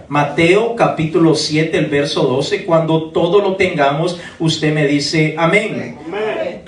Mateo capítulo 7, el verso 12. Cuando todo lo tengamos, usted me dice amén. Amén.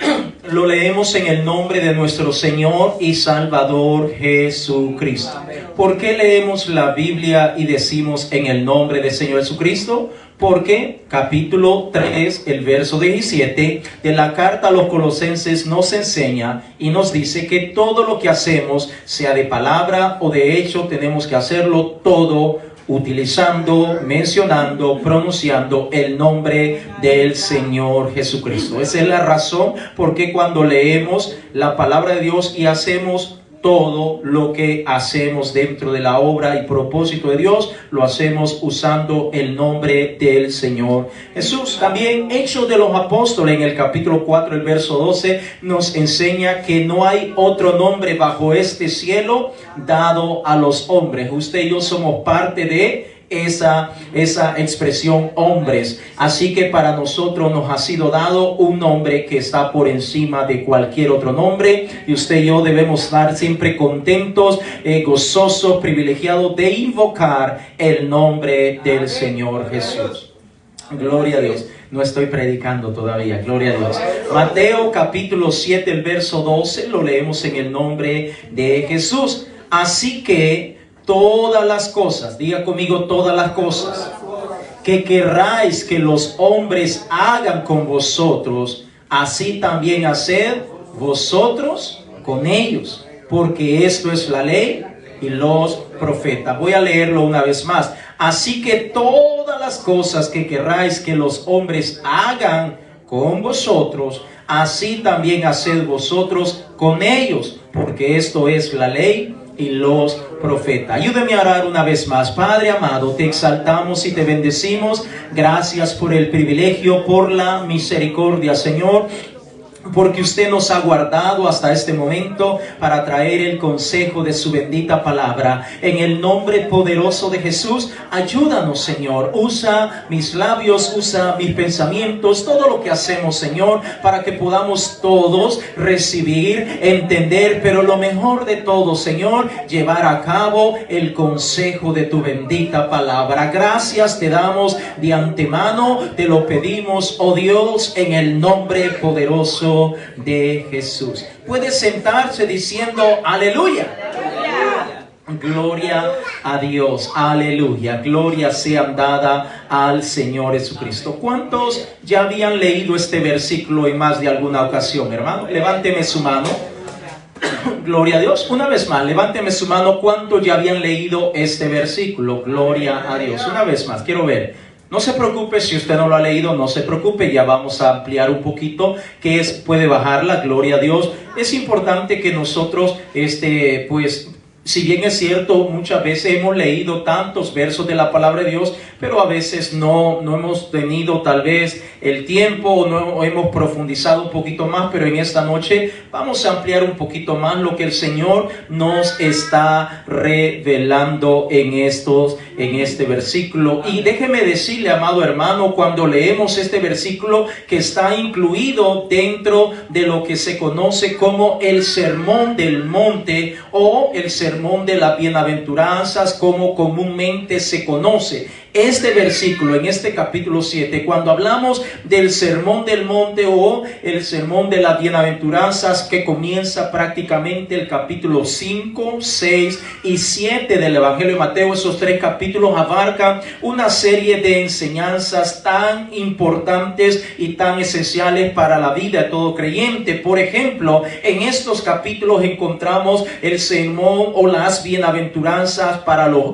Lo leemos en el nombre de nuestro Señor y Salvador Jesucristo. ¿Por qué leemos la Biblia y decimos en el nombre del Señor Jesucristo? Porque capítulo 3, el verso 17 de la carta a los Colosenses nos enseña y nos dice que todo lo que hacemos, sea de palabra o de hecho, tenemos que hacerlo todo utilizando, mencionando, pronunciando el nombre del Señor Jesucristo. Esa es la razón por qué cuando leemos la palabra de Dios y hacemos todo lo que hacemos dentro de la obra y propósito de Dios, lo hacemos usando el nombre del Señor Jesús. También Hechos de los Apóstoles, en el capítulo 4, el verso 12, nos enseña que no hay otro nombre bajo este cielo dado a los hombres. Usted y yo somos parte de esa expresión hombres. Así que para nosotros nos ha sido dado un nombre que está por encima de cualquier otro nombre. Y usted y yo debemos estar siempre contentos, gozosos, privilegiados de invocar el nombre del Señor Jesús. Gloria a Dios. No estoy predicando todavía, gloria a Dios. Mateo capítulo 7, el verso 12, lo leemos en el nombre de Jesús. Así que todas las cosas, diga conmigo, todas las cosas que querráis que los hombres hagan con vosotros, así también haced vosotros con ellos, porque esto es la ley y los profetas. Voy a leerlo una vez más. Así que todas las cosas que querráis que los hombres hagan con vosotros, así también haced vosotros con ellos, porque esto es la ley y los profetas. Ayúdeme a orar una vez más. Padre amado, te exaltamos y te bendecimos. Gracias por el privilegio, por la misericordia, Señor, porque usted nos ha guardado hasta este momento para traer el consejo de su bendita palabra. En el nombre poderoso de Jesús, ayúdanos, Señor. Usa mis labios, usa mis pensamientos, todo lo que hacemos, Señor, para que podamos todos recibir, entender, pero lo mejor de todo, Señor, llevar a cabo el consejo de tu bendita palabra. Gracias te damos de antemano, te lo pedimos, oh Dios, en el nombre poderoso de Jesús. Puede sentarse diciendo aleluya. Gloria a Dios, aleluya, gloria sea dada al Señor Jesucristo. ¿Cuántos ya habían leído este versículo en más de alguna ocasión, hermano? Levánteme su mano. Gloria a Dios. Una vez más, levánteme su mano. ¿Cuántos ya habían leído este versículo? Gloria a Dios. Una vez más, quiero ver. No se preocupe si usted no lo ha leído, no se preocupe, ya vamos a ampliar un poquito, que es, puede bajarla, gloria a Dios. Es importante que nosotros, pues, si bien es cierto, muchas veces hemos leído tantos versos de la palabra de Dios, pero a veces no hemos tenido tal vez el tiempo o no hemos profundizado un poquito más, pero en esta noche vamos a ampliar un poquito más lo que el Señor nos está revelando en este versículo. Y déjeme decirle, amado hermano, cuando leemos este versículo que está incluido dentro de lo que se conoce como el Sermón del Monte o el Sermón de las Bienaventuranzas, como comúnmente se conoce. Este versículo en este capítulo 7, cuando hablamos del Sermón del Monte o el Sermón de las Bienaventuranzas, que comienza prácticamente el capítulo 5, 6 y 7 del Evangelio de Mateo, esos tres capítulos abarcan una serie de enseñanzas tan importantes y tan esenciales para la vida de todo creyente. Por ejemplo, en estos capítulos encontramos el sermón o las bienaventuranzas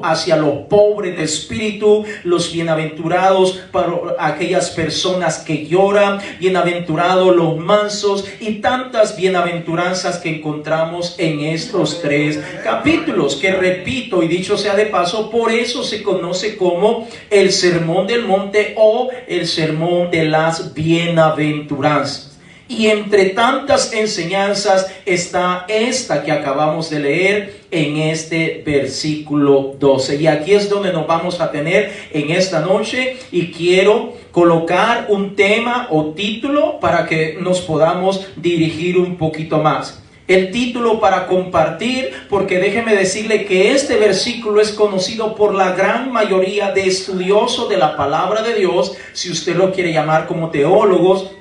hacia los pobres de espíritu, los bienaventurados para aquellas personas que lloran, bienaventurados los mansos, y tantas bienaventuranzas que encontramos en estos tres capítulos, que repito y dicho sea de paso, por eso se conoce como el Sermón del Monte o el Sermón de las Bienaventuranzas. Y entre tantas enseñanzas está esta que acabamos de leer en este versículo 12. Y aquí es donde nos vamos a tener en esta noche, y quiero colocar un tema o título para que nos podamos dirigir un poquito más. El título para compartir, porque déjeme decirle que este versículo es conocido por la gran mayoría de estudiosos de la palabra de Dios, si usted lo quiere llamar como teólogos.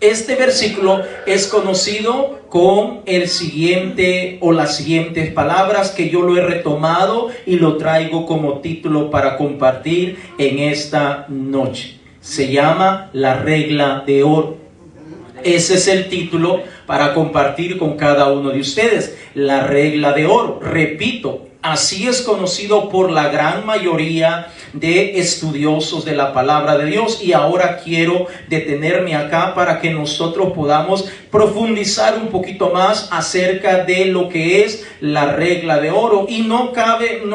Este versículo es conocido con el siguiente o las siguientes palabras que yo lo he retomado y lo traigo como título para compartir en esta noche. Se llama la regla de oro. Ese es el título para compartir con cada uno de ustedes, la regla de oro. Repito, así es conocido por la gran mayoría de estudiosos de la palabra de Dios. Y ahora quiero detenerme acá para que nosotros podamos profundizar un poquito más acerca de lo que es la regla de oro. Y no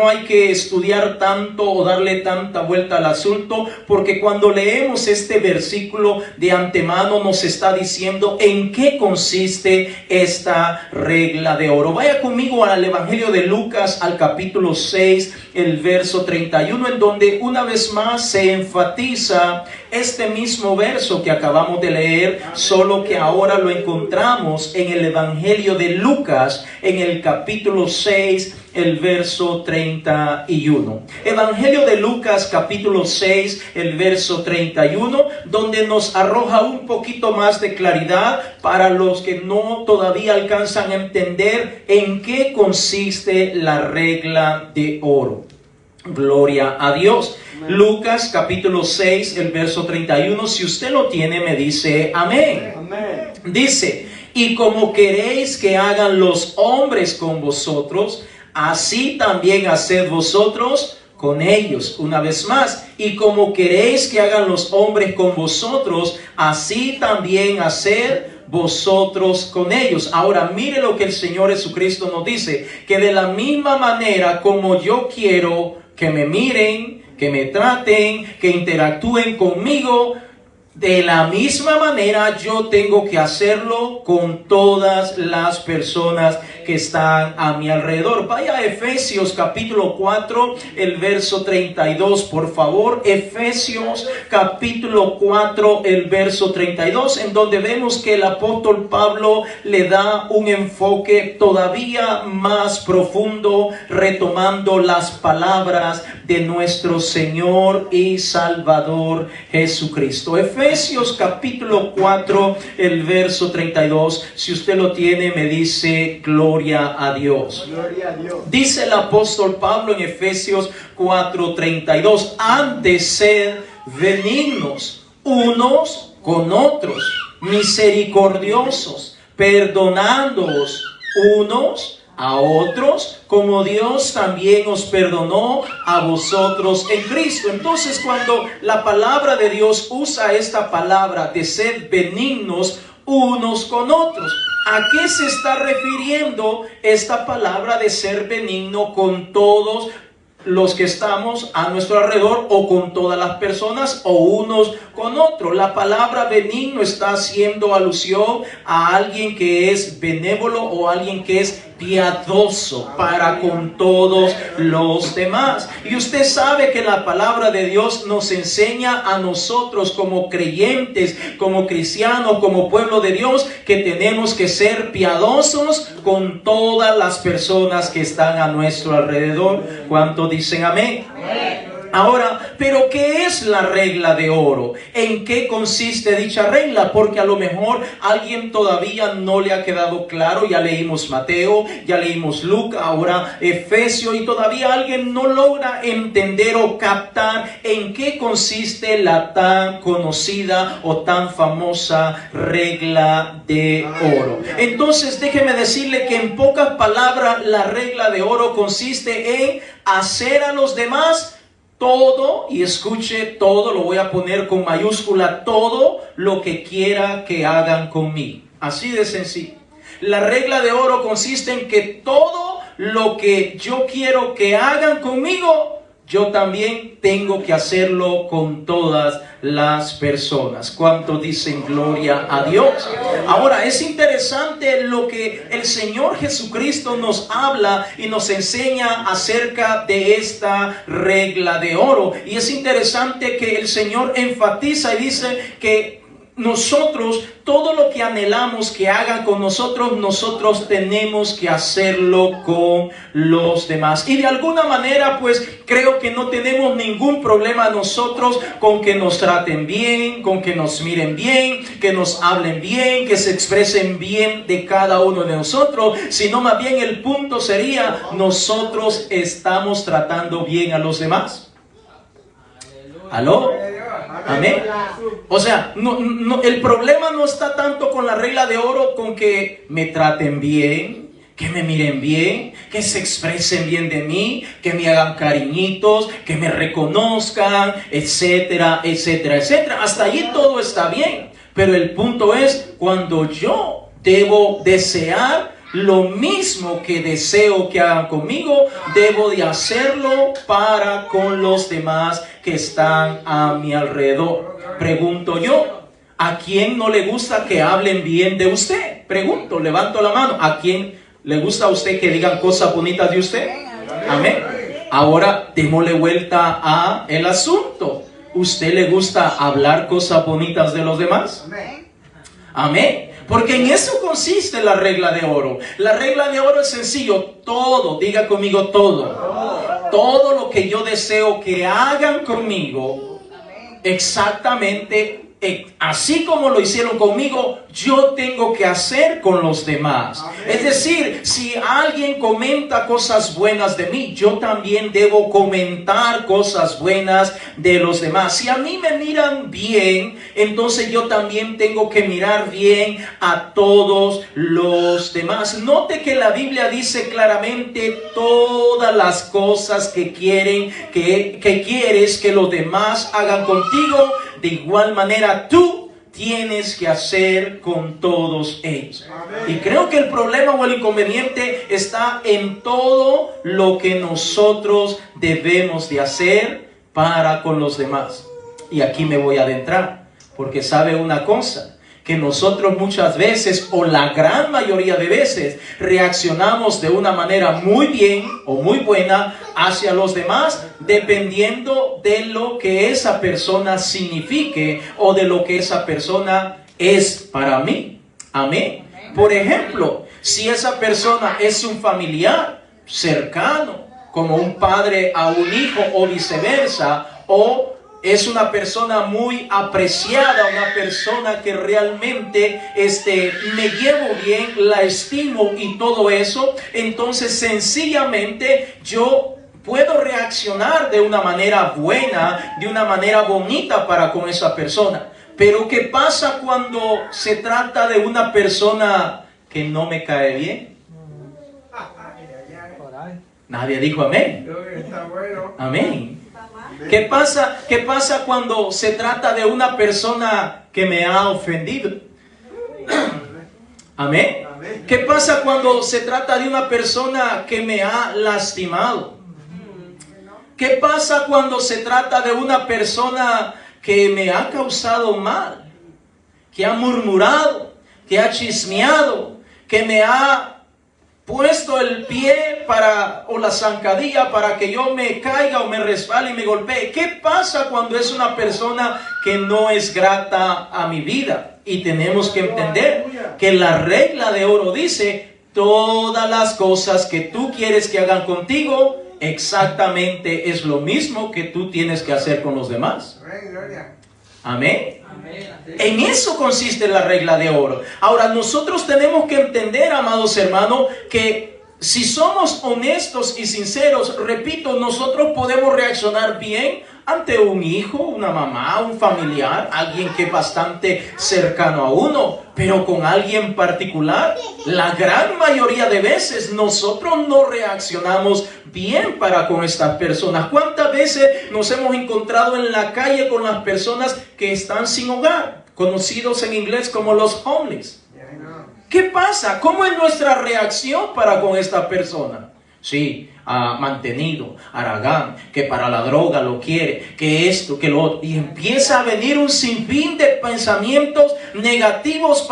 hay que estudiar tanto o darle tanta vuelta al asunto, porque cuando leemos este versículo de antemano nos está diciendo en qué consiste esta regla de oro. Vaya conmigo al Evangelio de Lucas, al capítulo 6, el verso 31, en donde una vez más se enfatiza este mismo verso que acabamos de leer, solo que ahora lo encontramos en el Evangelio de Lucas, en el capítulo 6, el verso 31. Evangelio de Lucas, capítulo 6, el verso 31, donde nos arroja un poquito más de claridad para los que no todavía alcanzan a entender en qué consiste la regla de oro. Gloria a Dios. Lucas capítulo 6, el verso 31. Si usted lo tiene, me dice amén. Amén. Dice: y como queréis que hagan los hombres con vosotros, así también haced vosotros con ellos. Una vez más: y como queréis que hagan los hombres con vosotros, así también haced vosotros con ellos. Ahora mire lo que el Señor Jesucristo nos dice, que de la misma manera como yo quiero que me miren, que me traten, que interactúen conmigo, de la misma manera yo tengo que hacerlo con todas las personas que están a mi alrededor. Vaya a Efesios capítulo 4, el verso 32, por favor. Efesios capítulo 4, el verso 32, en donde vemos que el apóstol Pablo le da un enfoque todavía más profundo, retomando las palabras de nuestro Señor y Salvador Jesucristo. Efesios capítulo 4, el verso 32. Si usted lo tiene, me dice gloria a Dios. Gloria a Dios. Dice el apóstol Pablo en Efesios 4:32: antes sed benignos unos con otros, misericordiosos, perdonándoos unos a otros, como Dios también os perdonó a vosotros en Cristo. Entonces, cuando la palabra de Dios usa esta palabra de ser benignos unos con otros, ¿a qué se está refiriendo esta palabra de ser benigno con todos los que estamos a nuestro alrededor, o con todas las personas, o unos con otros? La palabra benigno está haciendo alusión a alguien que es benévolo o alguien que es piadoso para con todos los demás. Y usted sabe que la palabra de Dios nos enseña a nosotros como creyentes, como cristianos, como pueblo de Dios, que tenemos que ser piadosos con todas las personas que están a nuestro alrededor. ¿Cuántos dicen amén? Amén. Ahora, ¿pero qué es la regla de oro? ¿En qué consiste dicha regla? Porque a lo mejor a alguien todavía no le ha quedado claro. Ya leímos Mateo, ya leímos Lucas, ahora Efesios, y todavía alguien no logra entender o captar en qué consiste la tan conocida o tan famosa regla de oro. Entonces, déjeme decirle que en pocas palabras, la regla de oro consiste en hacer a los demás todo, y escuche, todo lo voy a poner con mayúscula, todo lo que quiera que hagan conmigo. Así de sencillo. La regla de oro consiste en que todo lo que yo quiero que hagan conmigo, yo también tengo que hacerlo con todas las personas. ¿Cuántos dicen gloria a Dios? Ahora, es interesante lo que el Señor Jesucristo nos habla y nos enseña acerca de esta regla de oro. Y es interesante que el Señor enfatiza y dice que nosotros, todo lo que anhelamos que hagan con nosotros, nosotros tenemos que hacerlo con los demás. Y de alguna manera, pues, creo que no tenemos ningún problema nosotros con que nos traten bien, con que nos miren bien, que nos hablen bien, que se expresen bien de cada uno de nosotros, sino más bien el punto sería, nosotros estamos tratando bien a los demás. ¿Aló? Amén. O sea, el problema no está tanto con la regla de oro, con que me traten bien, que me miren bien, que se expresen bien de mí, que me hagan cariñitos, que me reconozcan, etcétera, etcétera, etcétera. Hasta allí todo está bien. Pero el punto es cuando yo debo desear lo mismo que deseo que hagan conmigo, debo de hacerlo para con los demás que están a mi alrededor. Pregunto yo, ¿a quién no le gusta que hablen bien de usted? Pregunto, levanto la mano. ¿A quién le gusta a usted que digan cosas bonitas de usted? Amén. Ahora démosle vuelta a el asunto. ¿Usted le gusta hablar cosas bonitas de los demás? Amén. Porque en eso consiste la regla de oro. La regla de oro es sencillo. Todo, diga conmigo todo. Todo lo que yo deseo que hagan conmigo, exactamente así como lo hicieron conmigo, yo tengo que hacer con los demás. Es decir, si alguien comenta cosas buenas de mí, yo también debo comentar cosas buenas de los demás. Si a mí me miran bien, entonces yo también tengo que mirar bien a todos los demás. Note que la Biblia dice claramente todas las cosas que quieren, que quieres que los demás hagan contigo. De igual manera tú tienes que hacer con todos ellos. Y creo que el problema o el inconveniente está en todo lo que nosotros debemos de hacer para con los demás. Y aquí me voy a adentrar, porque sabe una cosa, que nosotros muchas veces, o la gran mayoría de veces, reaccionamos de una manera muy bien o muy buena hacia los demás, dependiendo de lo que esa persona signifique o de lo que esa persona es para mí. Amén. Por ejemplo, si esa persona es un familiar cercano, como un padre a un hijo o viceversa, o es una persona muy apreciada, una persona que realmente me llevo bien, la estimo y todo eso, entonces sencillamente yo puedo reaccionar de una manera buena, de una manera bonita para con esa persona. Pero ¿qué pasa cuando se trata de una persona que no me cae bien? Nadie dijo amén. Amén. ¿Qué pasa cuando se trata de una persona que me ha ofendido? Amén. ¿Qué pasa cuando se trata de una persona que me ha lastimado? ¿Qué pasa cuando se trata de una persona que me ha causado mal? Que ha murmurado, que ha chismeado, que me ha puesto el pie o la zancadilla para que yo me caiga o me resbale y me golpee. ¿Qué pasa cuando es una persona que no es grata a mi vida? Y tenemos que entender que la regla de oro dice, todas las cosas que tú quieres que hagan contigo, exactamente es lo mismo que tú tienes que hacer con los demás. Amén. En eso consiste la regla de oro. Ahora, nosotros tenemos que entender, amados hermanos, que si somos honestos y sinceros, repito, nosotros podemos reaccionar bien ante un hijo, una mamá, un familiar, alguien que es bastante cercano a uno, pero con alguien particular, la gran mayoría de veces nosotros no reaccionamos bien para con estas personas. ¿Cuántas veces nos hemos encontrado en la calle con las personas que están sin hogar, conocidos en inglés como los homeless? ¿Qué pasa? ¿Cómo es nuestra reacción para con esta persona? Sí, mantenido, haragán, que para la droga lo quiere, que esto, que lo otro. Y empieza a venir un sinfín de pensamientos negativos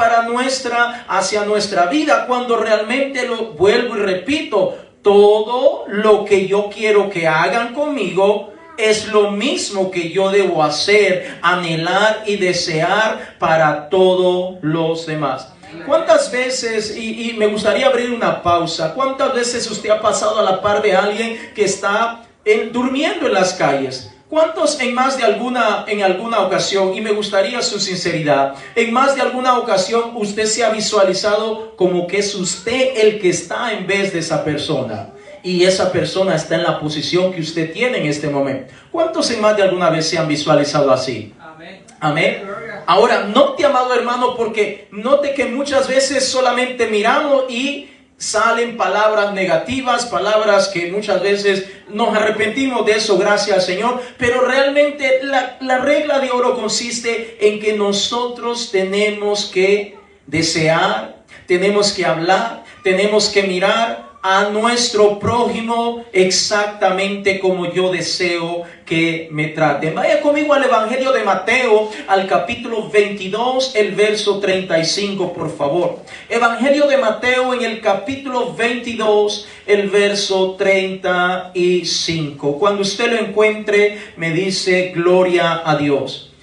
hacia nuestra vida, cuando realmente vuelvo y repito, todo lo que yo quiero que hagan conmigo, es lo mismo que yo debo hacer, anhelar y desear para todos los demás. ¿Cuántas veces, y me gustaría abrir una pausa, cuántas veces usted ha pasado a la par de alguien que está durmiendo en las calles? ¿Cuántos en alguna ocasión, y me gustaría su sinceridad, en más de alguna ocasión usted se ha visualizado como que es usted el que está en vez de esa persona? Y esa persona está en la posición que usted tiene en este momento. ¿Cuántos en más de alguna vez se han visualizado así? Amén. Amén. Ahora, note, amado hermano, porque note que muchas veces solamente miramos y salen palabras negativas, palabras que muchas veces nos arrepentimos de eso, gracias al Señor. Pero realmente la regla de oro consiste en que nosotros tenemos que desear, tenemos que hablar, tenemos que mirar a nuestro prójimo exactamente como yo deseo que me traten. Vaya conmigo al Evangelio de Mateo, al capítulo 22, el verso 35, por favor. Evangelio de Mateo en el capítulo 22, el verso 35. Cuando usted lo encuentre, me dice gloria a Dios.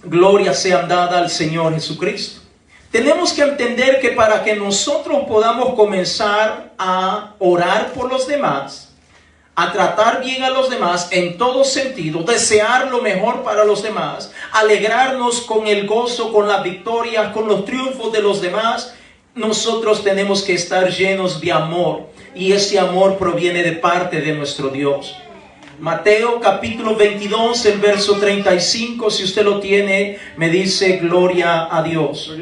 Gloria sea dada al Señor Jesucristo. Tenemos que entender que para que nosotros podamos comenzar a orar por los demás, a tratar bien a los demás en todo sentido, desear lo mejor para los demás, alegrarnos con el gozo, con las victorias, con los triunfos de los demás, nosotros tenemos que estar llenos de amor, y ese amor proviene de parte de nuestro Dios. Mateo capítulo 22, el verso 35, si usted lo tiene, me dice gloria a Dios.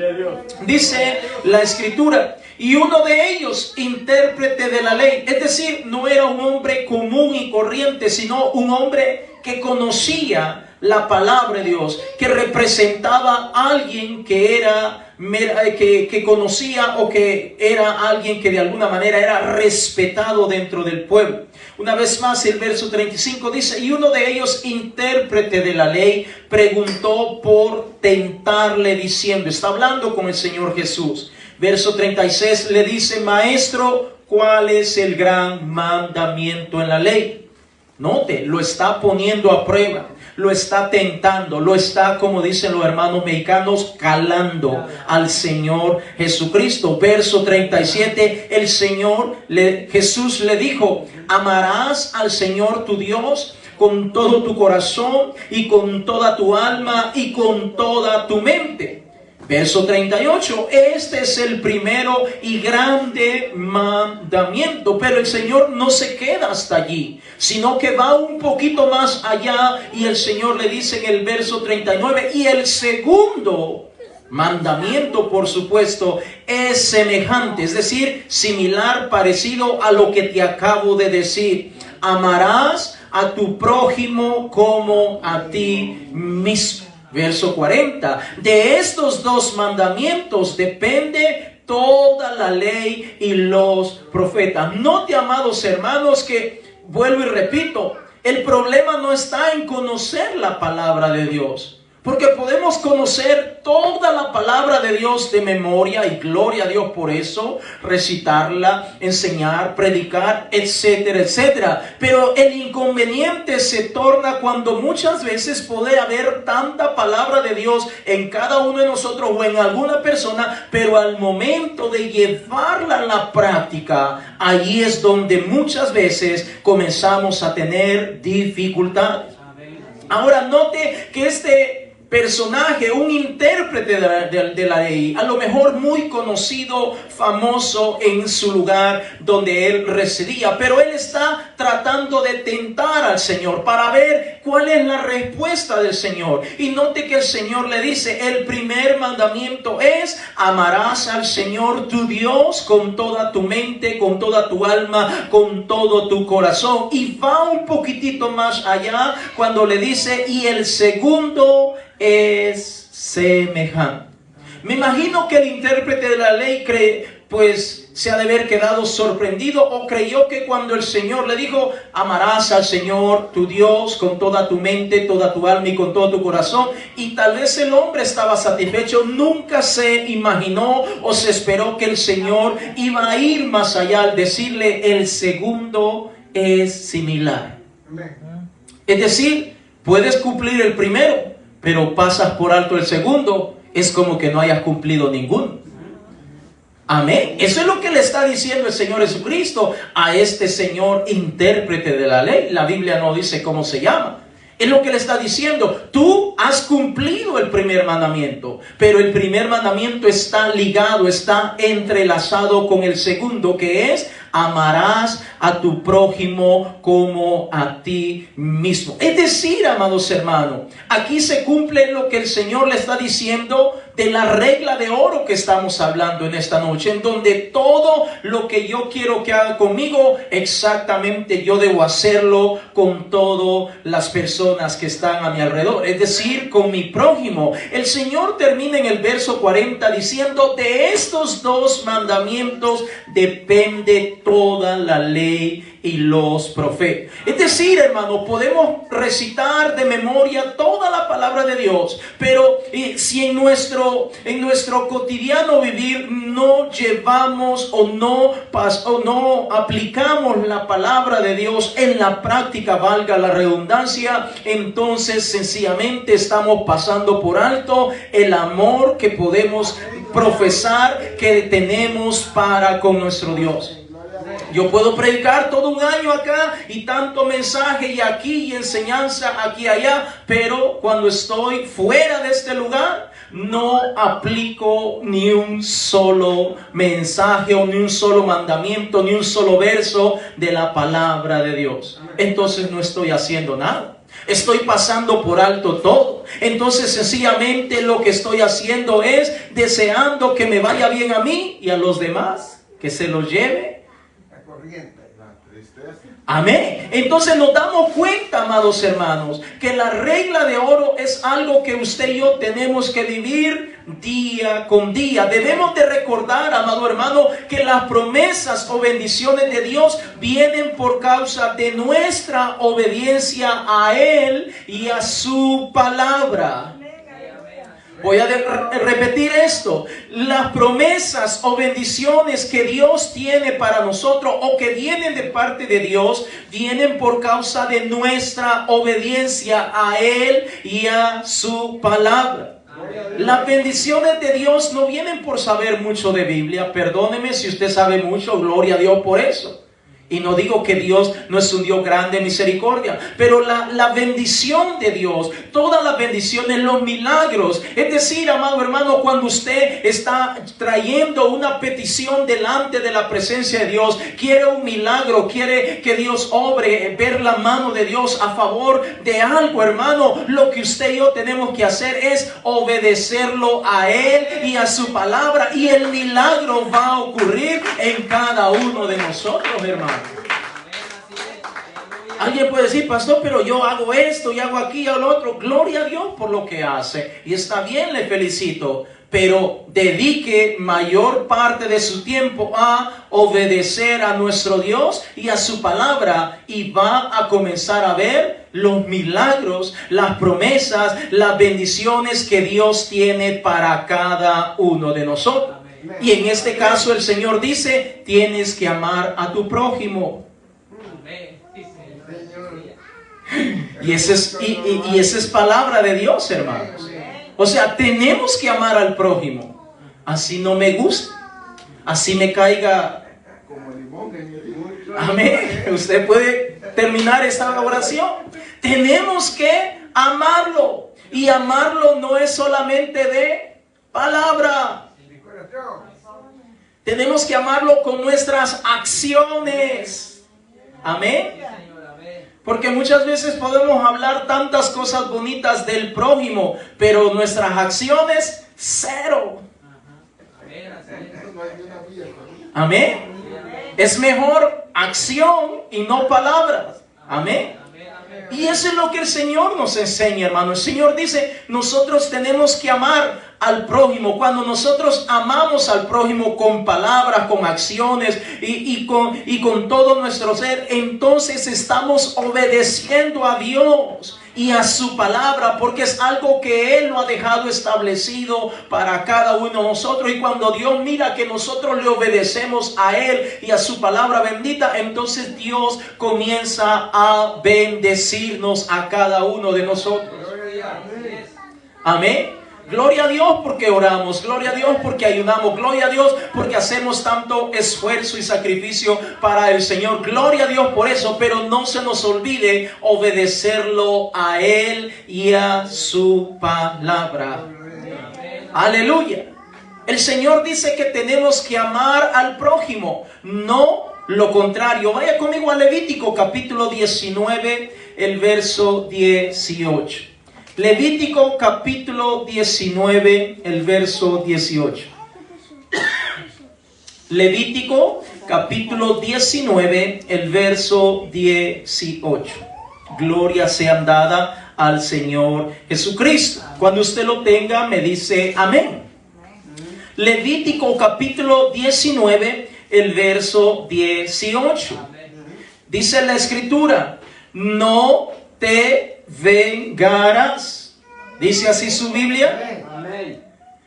Dice la escritura, y uno de ellos, intérprete de la ley, es decir, no era un hombre común y corriente, sino un hombre que conocía la palabra de Dios, que representaba a alguien que era que conocía, o que era alguien que de alguna manera era respetado dentro del pueblo. Una vez más, el verso 35 dice, y uno de ellos, intérprete de la ley, preguntó por tentarle diciendo, está hablando con el Señor Jesús. Verso 36 le dice, maestro, ¿cuál es el gran mandamiento en la ley? Note, lo está poniendo a prueba, lo está tentando, lo está, como dicen los hermanos mexicanos, calando al Señor Jesucristo. Verso 37, Jesús le dijo, amarás al Señor tu Dios con todo tu corazón y con toda tu alma y con toda tu mente. Verso 38, este es el primero y grande mandamiento. Pero el Señor no se queda hasta allí, sino que va un poquito más allá, y el Señor le dice en el verso 39, y el segundo mandamiento, por supuesto, es semejante, es decir, similar, parecido a lo que te acabo de decir. Amarás a tu prójimo como a ti mismo. Verso 40, de estos dos mandamientos depende toda la ley y los profetas. Note, amados hermanos, que vuelvo y repito, el problema no está en conocer la palabra de Dios. Porque podemos conocer toda la palabra de Dios de memoria, y gloria a Dios por eso, recitarla, enseñar, predicar, etcétera, etcétera. Pero el inconveniente se torna cuando muchas veces puede haber tanta palabra de Dios en cada uno de nosotros o en alguna persona, pero al momento de llevarla a la práctica, ahí es donde muchas veces comenzamos a tener dificultades. Ahora note que este personaje, un intérprete de la ley, a lo mejor muy conocido, famoso en su lugar donde él residía, pero él está tratando de tentar al Señor para ver cuál es la respuesta del Señor. Y note que el Señor le dice, el primer mandamiento es, amarás al Señor tu Dios con toda tu mente, con toda tu alma, con todo tu corazón. Y va un poquitito más allá cuando le dice, y el segundo es semejante. Me imagino que el intérprete de la ley se ha de haber quedado sorprendido, o creyó que cuando el Señor le dijo, amarás al Señor tu Dios con toda tu mente, toda tu alma y con todo tu corazón, y tal vez el hombre estaba satisfecho, nunca se imaginó o se esperó que el Señor iba a ir más allá al decirle, el segundo es similar. Es decir, puedes cumplir el primero, pero pasas por alto el segundo. Es como que no hayas cumplido ninguno. Amén. Eso es lo que le está diciendo el Señor Jesucristo a este señor intérprete de la ley. La Biblia no dice cómo se llama. Es lo que le está diciendo. Tú has cumplido el primer mandamiento, pero el primer mandamiento está ligado, está entrelazado con el segundo, que es: amarás a tu prójimo como a ti mismo. Es decir, amados hermanos, aquí se cumple lo que el Señor le está diciendo de la regla de oro que estamos hablando en esta noche, en donde todo lo que yo quiero que haga conmigo, exactamente yo debo hacerlo con todas las personas que están a mi alrededor, es decir, con mi prójimo. El Señor termina en el verso 40 diciendo: de estos dos mandamientos depende toda la ley y los profetas. Es decir, hermano, podemos recitar de memoria toda la palabra de Dios, pero si en nuestro cotidiano vivir no llevamos o no aplicamos la palabra de Dios en la práctica, valga la redundancia, entonces sencillamente estamos pasando por alto el amor que podemos profesar que tenemos para con nuestro Dios. Yo puedo predicar todo un año acá y tanto mensaje y aquí y enseñanza aquí y allá, pero cuando estoy fuera de este lugar no aplico ni un solo mensaje o ni un solo mandamiento, ni un solo verso de la palabra de Dios. Entonces no estoy haciendo nada. Estoy pasando por alto todo. Entonces sencillamente lo que estoy haciendo es deseando que me vaya bien a mí y a los demás, que se los lleve. Amén. Entonces nos damos cuenta, amados hermanos, que la regla de oro es algo que usted y yo tenemos que vivir día con día. Debemos de recordar, amado hermano, que las promesas o bendiciones de Dios vienen por causa de nuestra obediencia a Él y a su palabra. Voy a repetir esto. Las promesas o bendiciones que Dios tiene para nosotros o que vienen de parte de Dios, vienen por causa de nuestra obediencia a Él y a su palabra. Las bendiciones de Dios no vienen por saber mucho de Biblia. Perdóneme si usted sabe mucho, gloria a Dios por eso. Y no digo que Dios no es un Dios grande de misericordia, pero la bendición de Dios, todas las bendiciones, los milagros, es decir, amado hermano, cuando usted está trayendo una petición delante de la presencia de Dios, quiere un milagro, quiere que Dios obre, ver la mano de Dios a favor de algo, hermano, lo que usted y yo tenemos que hacer es obedecerlo a Él y a su palabra, y el milagro va a ocurrir en cada uno de nosotros, hermano. Alguien puede decir: pastor, pero yo hago esto y hago aquí y hago lo otro. Gloria a Dios por lo que hace. Y está bien, le felicito. Pero dedique mayor parte de su tiempo a obedecer a nuestro Dios y a su palabra. Y va a comenzar a ver los milagros, las promesas, las bendiciones que Dios tiene para cada uno de nosotros. Y en este caso el Señor dice: tienes que amar a tu prójimo. Y esa es palabra de Dios, hermanos. O sea, tenemos que amar al prójimo. Así no me gusta, así me caiga. Amén. Usted puede terminar esta oración. Tenemos que amarlo. Y amarlo no es solamente de palabra. Tenemos que amarlo con nuestras acciones. Amén. Porque muchas veces podemos hablar tantas cosas bonitas del prójimo, pero nuestras acciones, cero. Amén. Es mejor acción y no palabras. Amén. Y eso es lo que el Señor nos enseña, hermano. El Señor dice: nosotros tenemos que amar al prójimo. Cuando nosotros amamos al prójimo con palabras, con acciones y con todo nuestro ser, entonces estamos obedeciendo a Dios. y a su palabra, porque es algo que Él lo ha dejado establecido para cada uno de nosotros. Y cuando Dios mira que nosotros le obedecemos a Él y a su palabra bendita, entonces Dios comienza a bendecirnos a cada uno de nosotros. Amén. Gloria a Dios porque oramos, gloria a Dios porque ayunamos, gloria a Dios porque hacemos tanto esfuerzo y sacrificio para el Señor. Gloria a Dios por eso, pero no se nos olvide obedecerlo a Él y a su palabra. Aleluya. El Señor dice que tenemos que amar al prójimo, no lo contrario. Vaya conmigo a Levítico capítulo 19, el verso 18. Levítico capítulo 19, el verso 18. Levítico capítulo 19, el verso 18. Gloria sea dada al Señor Jesucristo. Cuando usted lo tenga, me dice amén. Levítico capítulo 19, el verso 18. Dice la Escritura: no te vengarás. Dice así su Biblia.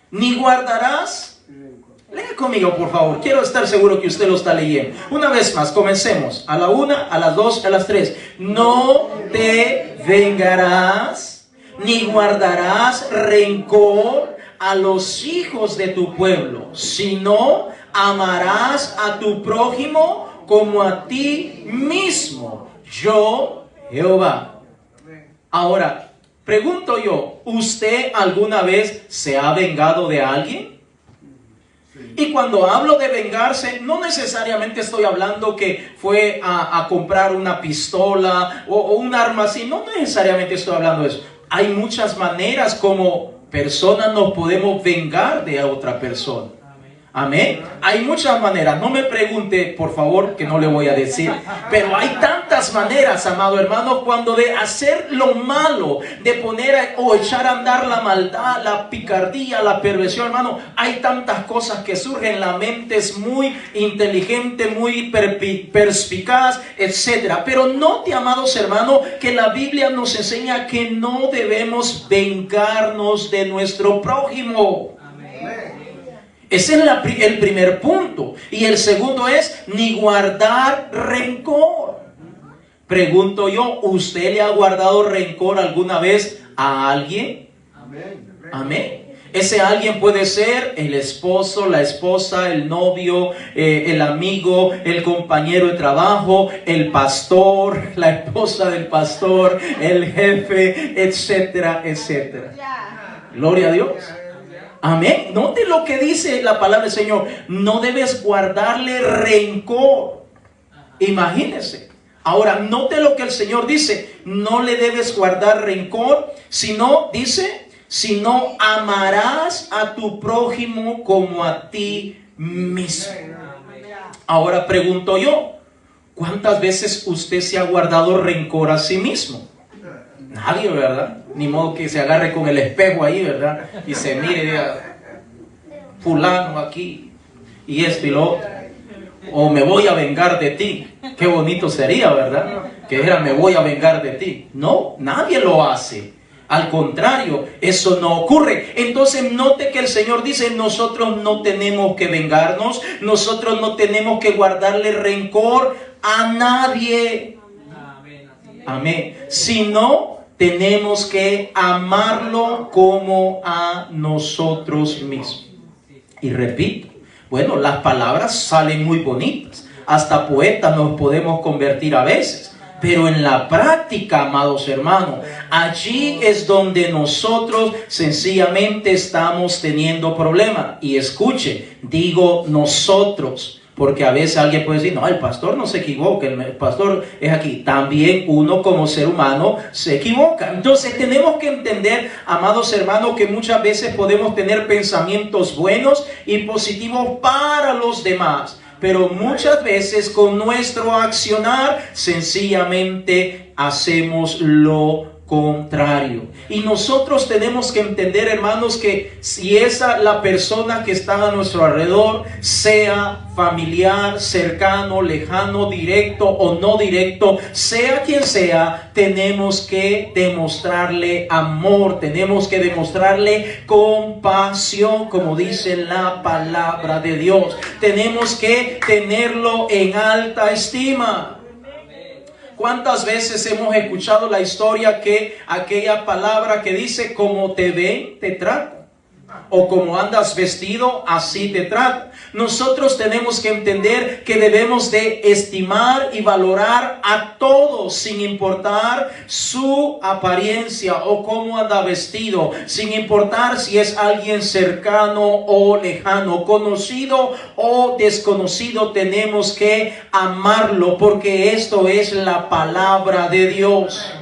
Ni guardarás. Lea conmigo, por favor. Quiero estar seguro que usted lo está leyendo. Una vez más, comencemos. A la 1, a las 2, a las 3. No te vengarás, ni guardarás rencor a los hijos de tu pueblo, sino amarás a tu prójimo como a ti mismo. Yo, Jehová. Ahora, pregunto yo, ¿usted alguna vez se ha vengado de alguien? Y cuando hablo de vengarse, no necesariamente estoy hablando que fue a comprar una pistola o un arma así. No necesariamente estoy hablando de eso. Hay muchas maneras como personas nos podemos vengar de otra persona. Amén. Hay muchas maneras. No me pregunte, por favor, que no le voy a decir. Pero hay tantas maneras, amado hermano, cuando de hacer lo malo, de poner o echar a andar la maldad, la picardía, la perversión, hermano. Hay tantas cosas que surgen. La mente es muy inteligente, muy perspicaz, etc. Pero note, amados hermanos, que la Biblia nos enseña que no debemos vengarnos de nuestro prójimo. Ese es el primer punto. Y el segundo es ni guardar rencor. Pregunto yo, ¿usted le ha guardado rencor alguna vez a alguien? Amén. Ese alguien puede ser el esposo, la esposa, el novio, el amigo, el compañero de trabajo, el pastor, la esposa del pastor, el jefe, etcétera, etcétera. Gloria a Dios. Amén. Note lo que dice la palabra del Señor. No debes guardarle rencor. Imagínese. Ahora, note lo que el Señor dice. No le debes guardar rencor, sino, dice, sino amarás a tu prójimo como a ti mismo. Ahora pregunto yo, ¿cuántas veces usted se ha guardado rencor a sí mismo? Nadie, ¿verdad? Ni modo que se agarre con el espejo ahí, ¿verdad? Y se mire, diga, fulano aquí, y esto y lo otro. O me voy a vengar de ti. Qué bonito sería, ¿verdad? Que era, me voy a vengar de ti. No, nadie lo hace. Al contrario, eso no ocurre. Entonces note que el Señor dice, nosotros no tenemos que vengarnos, nosotros no tenemos que guardarle rencor a nadie. Amén. Sino tenemos que amarlo como a nosotros mismos. Y repito, bueno, las palabras salen muy bonitas. Hasta poetas nos podemos convertir a veces. Pero en la práctica, amados hermanos, allí es donde nosotros sencillamente estamos teniendo problemas. Y escuche, digo nosotros, porque a veces alguien puede decir, no, el pastor no se equivoca, el pastor es aquí. También uno como ser humano se equivoca. Entonces tenemos que entender, amados hermanos, que muchas veces podemos tener pensamientos buenos y positivos para los demás. Pero muchas veces con nuestro accionar sencillamente hacemos lo contrario. Y nosotros tenemos que entender, hermanos, que si la persona que está a nuestro alrededor, sea familiar, cercano, lejano, directo o no directo, sea quien sea, tenemos que demostrarle amor, tenemos que demostrarle compasión, como dice la palabra de Dios. Tenemos que tenerlo en alta estima. ¿Cuántas veces hemos escuchado la historia que aquella palabra que dice como te ven, te tratan? O como andas vestido, así te tratan. Nosotros tenemos que entender que debemos de estimar y valorar a todos sin importar su apariencia o cómo anda vestido, sin importar si es alguien cercano o lejano, conocido o desconocido. Tenemos que amarlo porque esto es la palabra de Dios.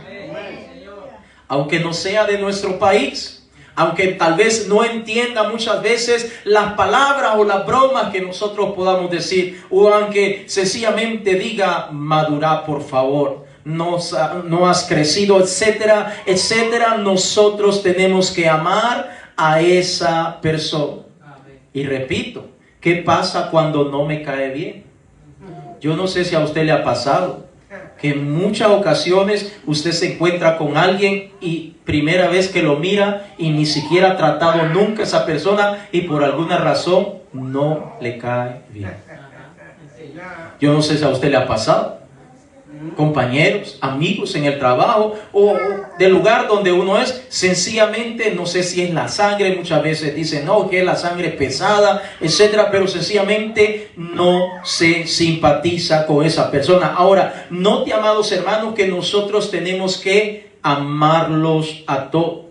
Aunque no sea de nuestro país, aunque tal vez no entienda muchas veces las palabras o las bromas que nosotros podamos decir, o aunque sencillamente diga, madura por favor, no has crecido, etcétera, etcétera, nosotros tenemos que amar a esa persona. Y repito, ¿qué pasa cuando no me cae bien? Yo no sé si a usted le ha pasado que en muchas ocasiones usted se encuentra con alguien y primera vez que lo mira y ni siquiera ha tratado nunca a esa persona y por alguna razón no le cae bien. Yo no sé si a usted le ha pasado. Compañeros, amigos en el trabajo o del lugar donde uno es, sencillamente no sé si es la sangre, muchas veces dicen no, que es la sangre pesada, etcétera, pero sencillamente no se simpatiza con esa persona. Ahora, note, amados hermanos, que nosotros tenemos que amarlos a todos.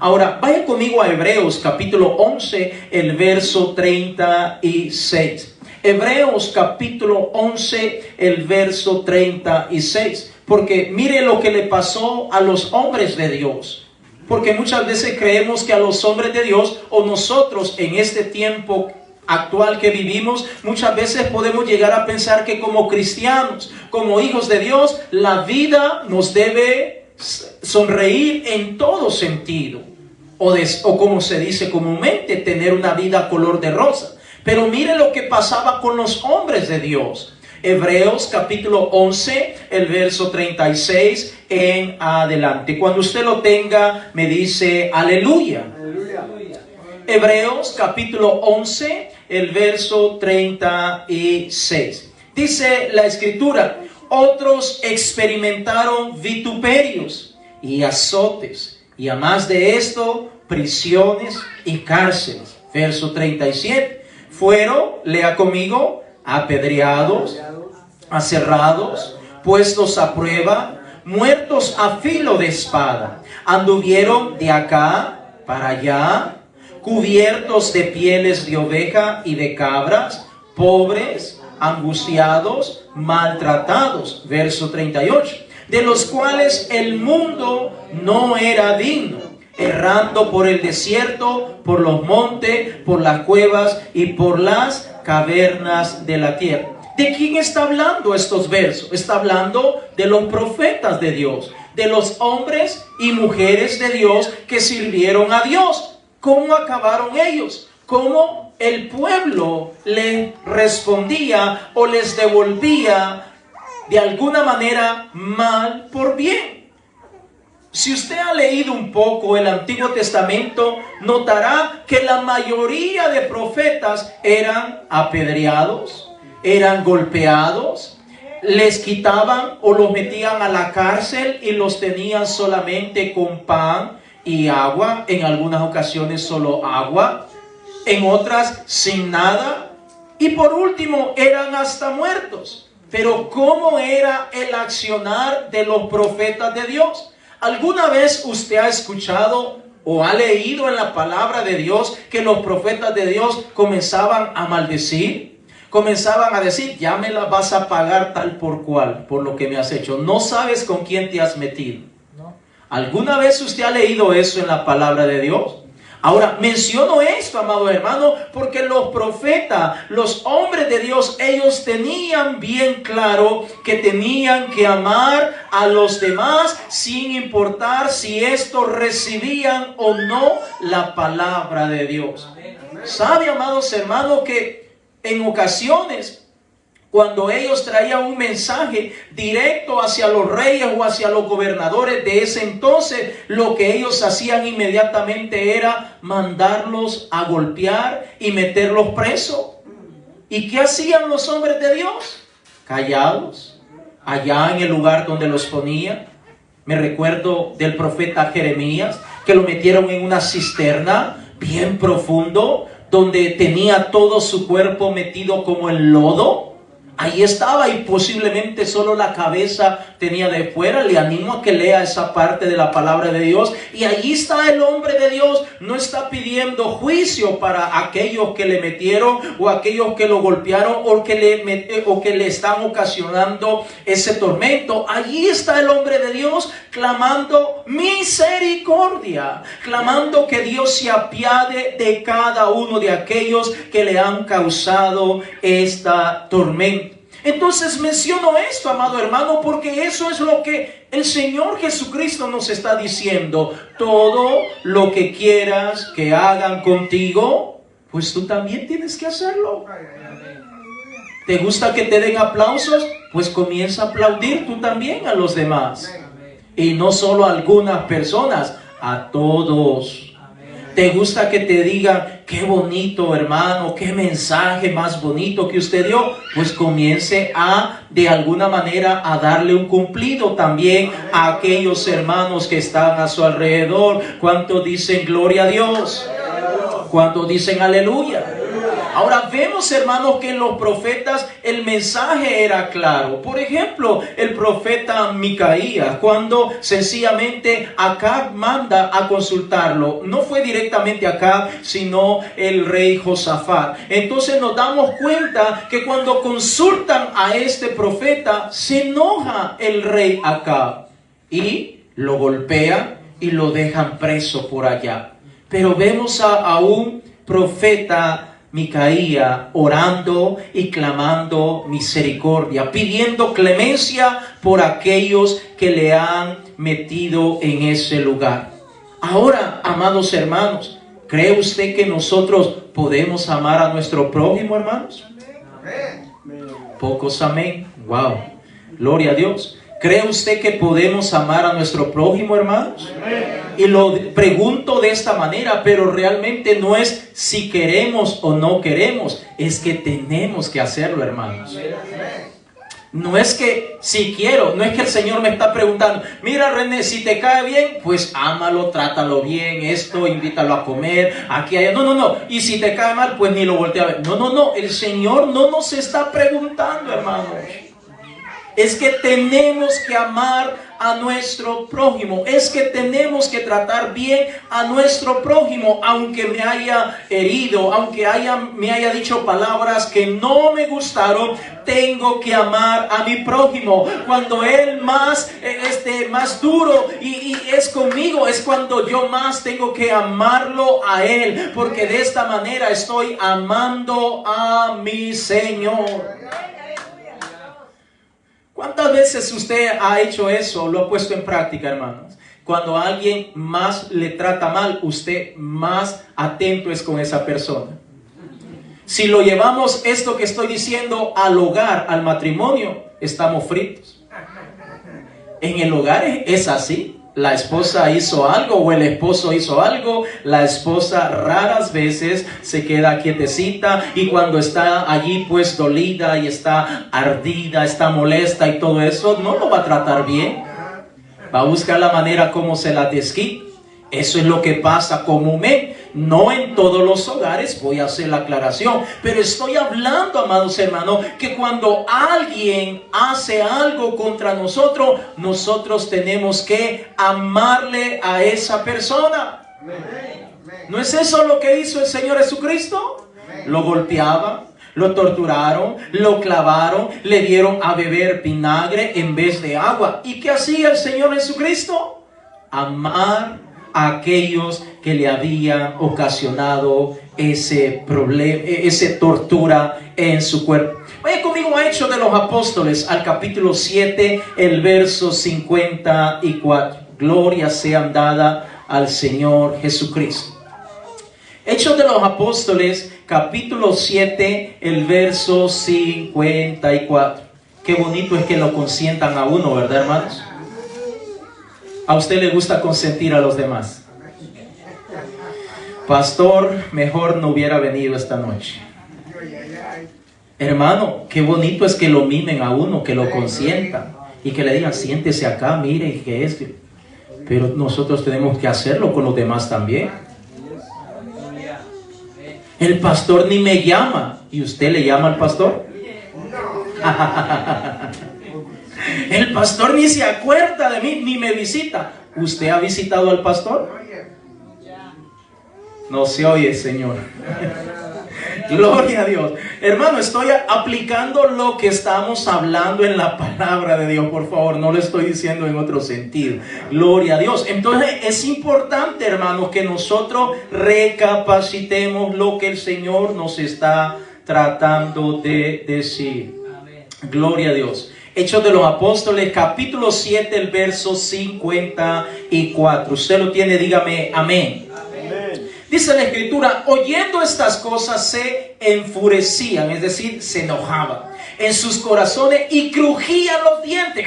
Ahora, vaya conmigo a Hebreos capítulo 11, el verso 36. Hebreos capítulo 11, el verso 36. Porque mire lo que le pasó a los hombres de Dios. Porque muchas veces creemos que a los hombres de Dios, o nosotros en este tiempo actual que vivimos, muchas veces podemos llegar a pensar que como cristianos, como hijos de Dios, la vida nos debe sonreír en todo sentido. O como se dice comúnmente, tener una vida color de rosa. Pero mire lo que pasaba con los hombres de Dios. Hebreos capítulo 11, el verso 36 en adelante. Cuando usted lo tenga, me dice aleluya. Aleluya. Hebreos capítulo 11, el verso 36. Dice la escritura, otros experimentaron vituperios y azotes, y a más de esto, prisiones y cárceles. Verso 37. Fueron, lea conmigo, apedreados, aserrados, puestos a prueba, muertos a filo de espada. Anduvieron de acá para allá, cubiertos de pieles de oveja y de cabras, pobres, angustiados, maltratados. Verso 38. De los cuales el mundo no era digno, errando por el desierto, por los montes, por las cuevas y por las cavernas de la tierra. ¿De quién está hablando estos versos? Está hablando de los profetas de Dios, de los hombres y mujeres de Dios que sirvieron a Dios. ¿Cómo acabaron ellos? ¿Cómo el pueblo les respondía o les devolvía de alguna manera mal por bien? Si usted ha leído un poco el Antiguo Testamento, notará que la mayoría de profetas eran apedreados, eran golpeados, les quitaban o los metían a la cárcel y los tenían solamente con pan y agua, en algunas ocasiones solo agua, en otras sin nada, y por último eran hasta muertos. Pero ¿cómo era el accionar de los profetas de Dios? ¿Alguna vez usted ha escuchado o ha leído en la palabra de Dios que los profetas de Dios comenzaban a maldecir? Comenzaban a decir, ya me la vas a pagar tal por cual, por lo que me has hecho. No sabes con quién te has metido. ¿Alguna vez usted ha leído eso en la palabra de Dios? Ahora, menciono esto, amado hermano, porque los profetas, los hombres de Dios, ellos tenían bien claro que tenían que amar a los demás sin importar si estos recibían o no la palabra de Dios. ¿Sabe, amados hermanos, que en ocasiones, cuando ellos traían un mensaje directo hacia los reyes o hacia los gobernadores de ese entonces, lo que ellos hacían inmediatamente era mandarlos a golpear y meterlos presos? ¿Y qué hacían los hombres de Dios? Callados, allá en el lugar donde los ponían. Me recuerdo del profeta Jeremías, que lo metieron en una cisterna bien profundo, donde tenía todo su cuerpo metido como en lodo. Ahí estaba y posiblemente solo la cabeza tenía de fuera. Le animo a que lea esa parte de la palabra de Dios. Y allí está el hombre de Dios. No está pidiendo juicio para aquellos que le metieron o aquellos que lo golpearon o que le están ocasionando ese tormento. Allí está el hombre de Dios clamando misericordia, clamando que Dios se apiade de cada uno de aquellos que le han causado esta tormenta. Entonces menciono esto, amado hermano, porque eso es lo que el Señor Jesucristo nos está diciendo. Todo lo que quieras que hagan contigo, pues tú también tienes que hacerlo. ¿Te gusta que te den aplausos? Pues comienza a aplaudir tú también a los demás. Y no solo a algunas personas, a todos. ¿Te gusta que te digan, qué bonito hermano, qué mensaje más bonito que usted dio? Pues comience de alguna manera, a darle un cumplido también a aquellos hermanos que están a su alrededor. ¿Cuántos dicen gloria a Dios? ¿Cuántos dicen aleluya? Ahora vemos, hermanos, que en los profetas el mensaje era claro. Por ejemplo, el profeta Micaías, cuando sencillamente Acab manda a consultarlo. No fue directamente Acab, sino el rey Josafat. Entonces nos damos cuenta que cuando consultan a este profeta, se enoja el rey Acab y lo golpea y lo dejan preso por allá. Pero vemos a un profeta Micaías orando y clamando misericordia, pidiendo clemencia por aquellos que le han metido en ese lugar. Ahora, amados hermanos, ¿cree usted que nosotros podemos amar a nuestro prójimo, hermanos? Pocos amén. Wow. Gloria a Dios. ¿Cree usted que podemos amar a nuestro prójimo, hermanos? Y lo pregunto de esta manera, pero realmente no es si queremos o no queremos, es que tenemos que hacerlo, hermanos. No es que si quiero, no es que el Señor me está preguntando, mira René, si te cae bien, pues ámalo, trátalo bien, esto, invítalo a comer, aquí, allá. No. Y si te cae mal, pues ni lo voltea a ver. No. El Señor no nos está preguntando, hermanos. Es que tenemos que amar a nuestro prójimo. Es que tenemos que tratar bien a nuestro prójimo. Aunque me haya herido, aunque me haya dicho palabras que no me gustaron, tengo que amar a mi prójimo. Cuando él más duro y es conmigo, es cuando yo más tengo que amarlo a él. Porque de esta manera estoy amando a mi Señor. ¿Cuántas veces usted ha hecho eso, lo ha puesto en práctica, hermanos? Cuando alguien más le trata mal, usted más atento es con esa persona. Si lo llevamos esto que estoy diciendo al hogar, al matrimonio, estamos fritos. En el hogar es así. La esposa hizo algo o el esposo hizo algo, la esposa raras veces se queda quietecita y cuando está allí pues dolida y está ardida, está molesta y todo eso, no lo va a tratar bien. Va a buscar la manera como se la desquita. Eso es lo que pasa comúnmente. No en todos los hogares, voy a hacer la aclaración, pero estoy hablando, amados hermanos, que cuando alguien hace algo contra nosotros, nosotros tenemos que amarle a esa persona. ¿No es eso lo que hizo el Señor Jesucristo? Lo golpeaban, lo torturaron, lo clavaron, le dieron a beber vinagre en vez de agua. ¿Y qué hacía el Señor Jesucristo? Amar a aquellos que le habían ocasionado ese problema, esa tortura en su cuerpo. Vaya conmigo a Hechos de los Apóstoles, al capítulo 7, el verso 54. Gloria sea dada al Señor Jesucristo. Hechos de los Apóstoles, capítulo 7, el verso 54. Qué bonito es que lo consientan a uno, ¿verdad, hermanos? ¿A usted le gusta consentir a los demás? Pastor, mejor no hubiera venido esta noche. Hermano, qué bonito es que lo mimen a uno, que lo consientan y que le digan, siéntese acá, mire, y que es. Pero nosotros tenemos que hacerlo con los demás también. El pastor ni me llama. ¿Y usted le llama al pastor? El pastor ni se acuerda de mí, ni me visita. ¿Usted ha visitado al pastor? No se oye, Señor. Gloria a Dios. Hermano, estoy aplicando lo que estamos hablando en la palabra de Dios, por favor, no lo estoy diciendo en otro sentido. Gloria a Dios. Entonces es importante, hermanos, que nosotros recapacitemos lo que el Señor nos está tratando de decir. Gloria a Dios. Hechos de los Apóstoles, capítulo 7, el verso 54. Usted lo tiene, dígame amén. Dice la Escritura, oyendo estas cosas se enfurecían, es decir, se enojaban en sus corazones y crujían los dientes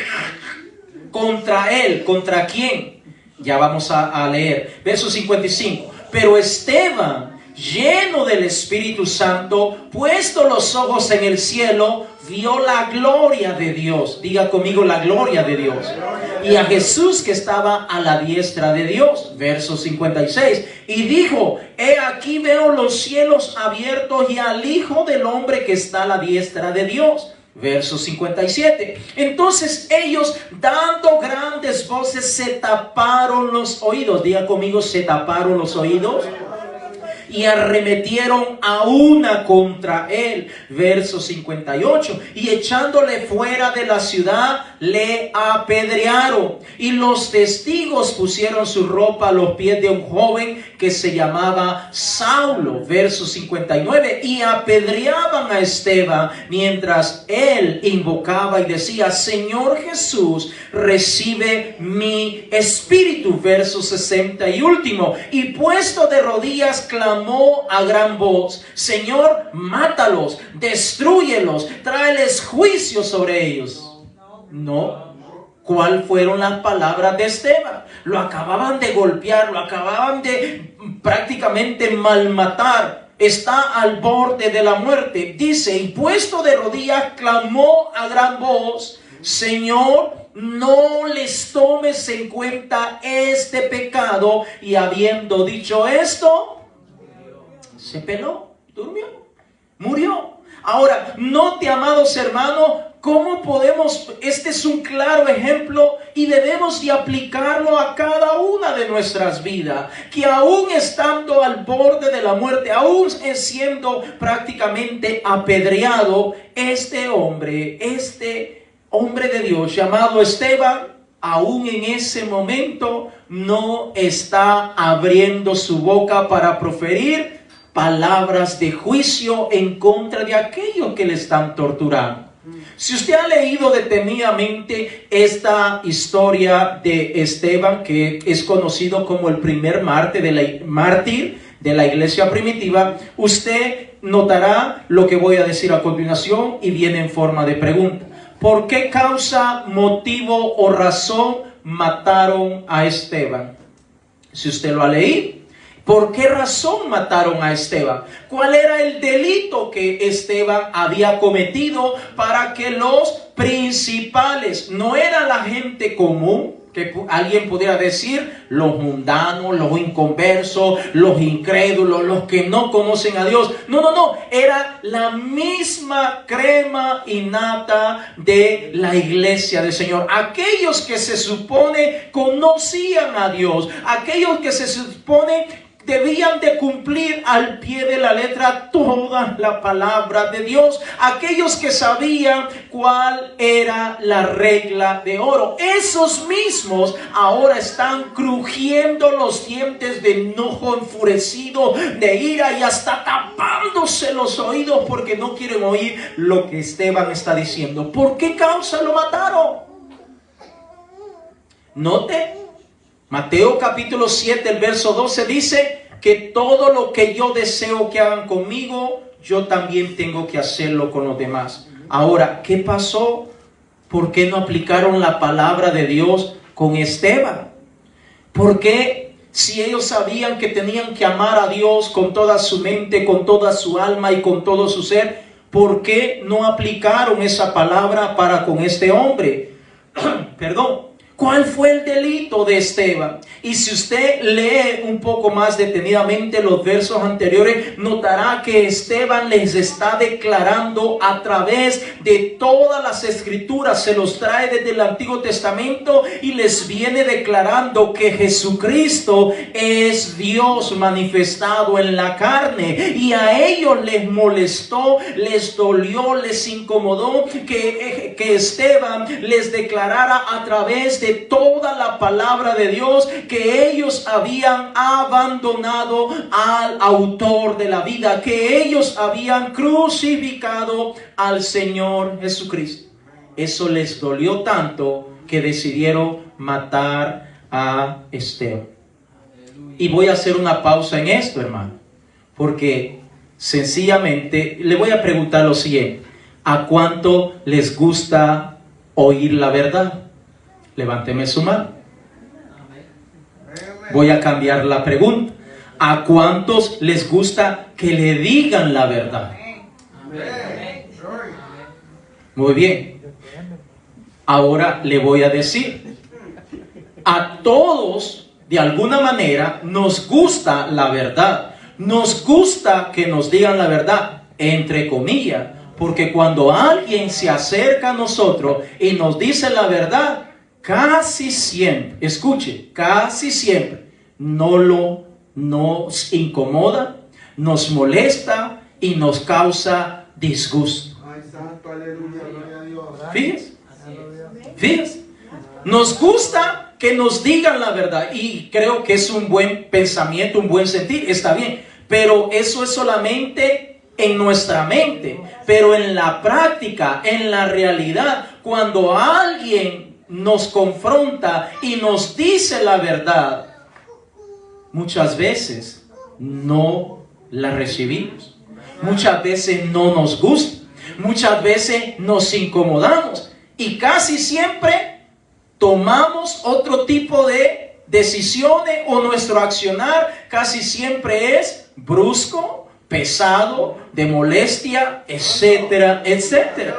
contra él. ¿Contra quién? Ya vamos a leer. Verso 55. Pero Esteban, lleno del Espíritu Santo, puesto los ojos en el cielo, vio la gloria de Dios. Diga conmigo, la gloria de Dios. Y a Jesús que estaba a la diestra de Dios. Verso 56. Y dijo, he aquí veo los cielos abiertos y al Hijo del Hombre que está a la diestra de Dios. Verso 57. Entonces ellos, dando grandes voces, se taparon los oídos. Diga conmigo, se taparon los oídos. Y arremetieron a una contra él. Verso 58. Y echándole fuera de la ciudad, le apedrearon. Y los testigos pusieron su ropa a los pies de un joven que se llamaba Saulo. Verso 59. Y apedreaban a Esteban mientras él invocaba y decía, Señor Jesús, recibe mi espíritu. Verso 60 y último. Y puesto de rodillas clamó a gran voz, Señor, mátalos, destrúyelos, tráeles juicio sobre ellos. No. ¿Cuál fueron las palabras de Esteban? Lo acababan de golpear, lo acababan de prácticamente malmatar. Está al borde de la muerte. Dice, y puesto de rodillas clamó a gran voz, Señor, no les tomes en cuenta este pecado. Y habiendo dicho esto, se peló, durmió, murió. Ahora, note, amados hermanos, cómo podemos, este es un claro ejemplo y debemos de aplicarlo a cada una de nuestras vidas, que aún estando al borde de la muerte, aún siendo prácticamente apedreado, este hombre de Dios llamado Esteban, aún en ese momento no está abriendo su boca para proferir palabras de juicio en contra de aquellos que le están torturando. Si usted ha leído detenidamente esta historia de Esteban, que es conocido como el primer mártir de la iglesia primitiva, usted notará lo que voy a decir a continuación y viene en forma de pregunta. ¿Por qué causa, motivo o razón mataron a Esteban? Si usted lo ha leído, ¿por qué razón mataron a Esteban? ¿Cuál era el delito que Esteban había cometido para que los principales, no era la gente común, que alguien pudiera decir, los mundanos, los inconversos, los incrédulos, los que no conocen a Dios? No, era la misma crema innata de la iglesia del Señor. Aquellos que se supone conocían a Dios, aquellos que se supone debían de cumplir al pie de la letra toda la palabra de Dios. Aquellos que sabían cuál era la regla de oro, esos mismos ahora están crujiendo los dientes de enojo, enfurecido, de ira, y hasta tapándose los oídos porque no quieren oír lo que Esteban está diciendo. ¿Por qué causa lo mataron? Note, Mateo capítulo 7, el verso 12 dice que todo lo que yo deseo que hagan conmigo, yo también tengo que hacerlo con los demás. Ahora, ¿qué pasó? ¿Por qué no aplicaron la palabra de Dios con Esteban? ¿Por qué, si ellos sabían que tenían que amar a Dios con toda su mente, con toda su alma y con todo su ser, por qué no aplicaron esa palabra para con este hombre? Perdón. ¿Cuál fue el delito de Esteban? Y si usted lee un poco más detenidamente los versos anteriores, notará que Esteban les está declarando a través de todas las escrituras, se los trae desde el Antiguo Testamento y les viene declarando que Jesucristo es Dios manifestado en la carne. Y a ellos les molestó, les dolió, les incomodó que Esteban les declarara a través de toda la palabra de Dios que ellos habían abandonado al autor de la vida, que ellos habían crucificado al Señor Jesucristo. Eso les dolió tanto que decidieron matar a Esteban. Y voy a hacer una pausa en esto, hermano, porque sencillamente le voy a preguntar lo siguiente: ¿a cuánto les gusta oír la verdad? Levánteme su mano. Voy a cambiar la pregunta. ¿A cuántos les gusta que le digan la verdad? Muy bien. Ahora le voy a decir: a todos, de alguna manera, nos gusta la verdad. Nos gusta que nos digan la verdad, entre comillas, porque cuando alguien se acerca a nosotros y nos dice la verdad, casi siempre, escuche, casi siempre nos incomoda, nos molesta y nos causa disgusto. Fíjense, fíjense, nos gusta que nos digan la verdad, y creo que es un buen pensamiento, un buen sentir, está bien, pero eso es solamente en nuestra mente. Pero en la práctica, en la realidad, cuando alguien nos confronta y nos dice la verdad, muchas veces no la recibimos, muchas veces no nos gusta, muchas veces nos incomodamos y casi siempre tomamos otro tipo de decisiones, o nuestro accionar casi siempre es brusco, pesado, de molestia, etcétera, etcétera.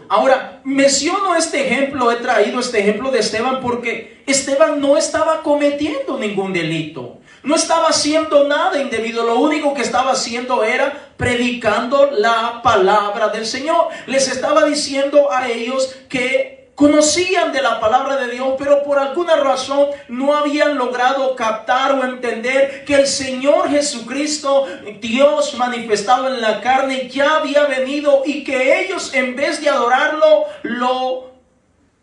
Ahora, menciono este ejemplo, he traído este ejemplo de Esteban porque Esteban no estaba cometiendo ningún delito, no estaba haciendo nada indebido, lo único que estaba haciendo era predicando la palabra del Señor. Les estaba diciendo a ellos que conocían de la palabra de Dios, pero por alguna razón no habían logrado captar o entender que el Señor Jesucristo, Dios manifestado en la carne, ya había venido, y que ellos, en vez de adorarlo, lo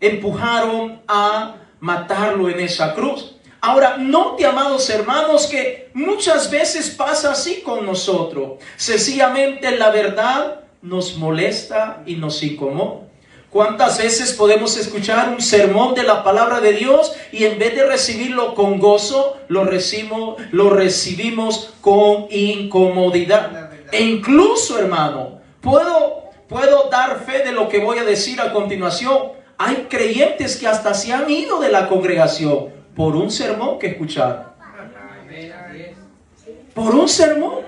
empujaron a matarlo en esa cruz. Ahora, note, amados hermanos, que muchas veces pasa así con nosotros. Sencillamente la verdad nos molesta y nos incomoda. ¿Cuántas veces podemos escuchar un sermón de la palabra de Dios y en vez de recibirlo con gozo, lo recibimos con incomodidad? E incluso, hermano, puedo dar fe de lo que voy a decir a continuación. Hay creyentes que hasta se han ido de la congregación por un sermón que escucharon. Por un sermón.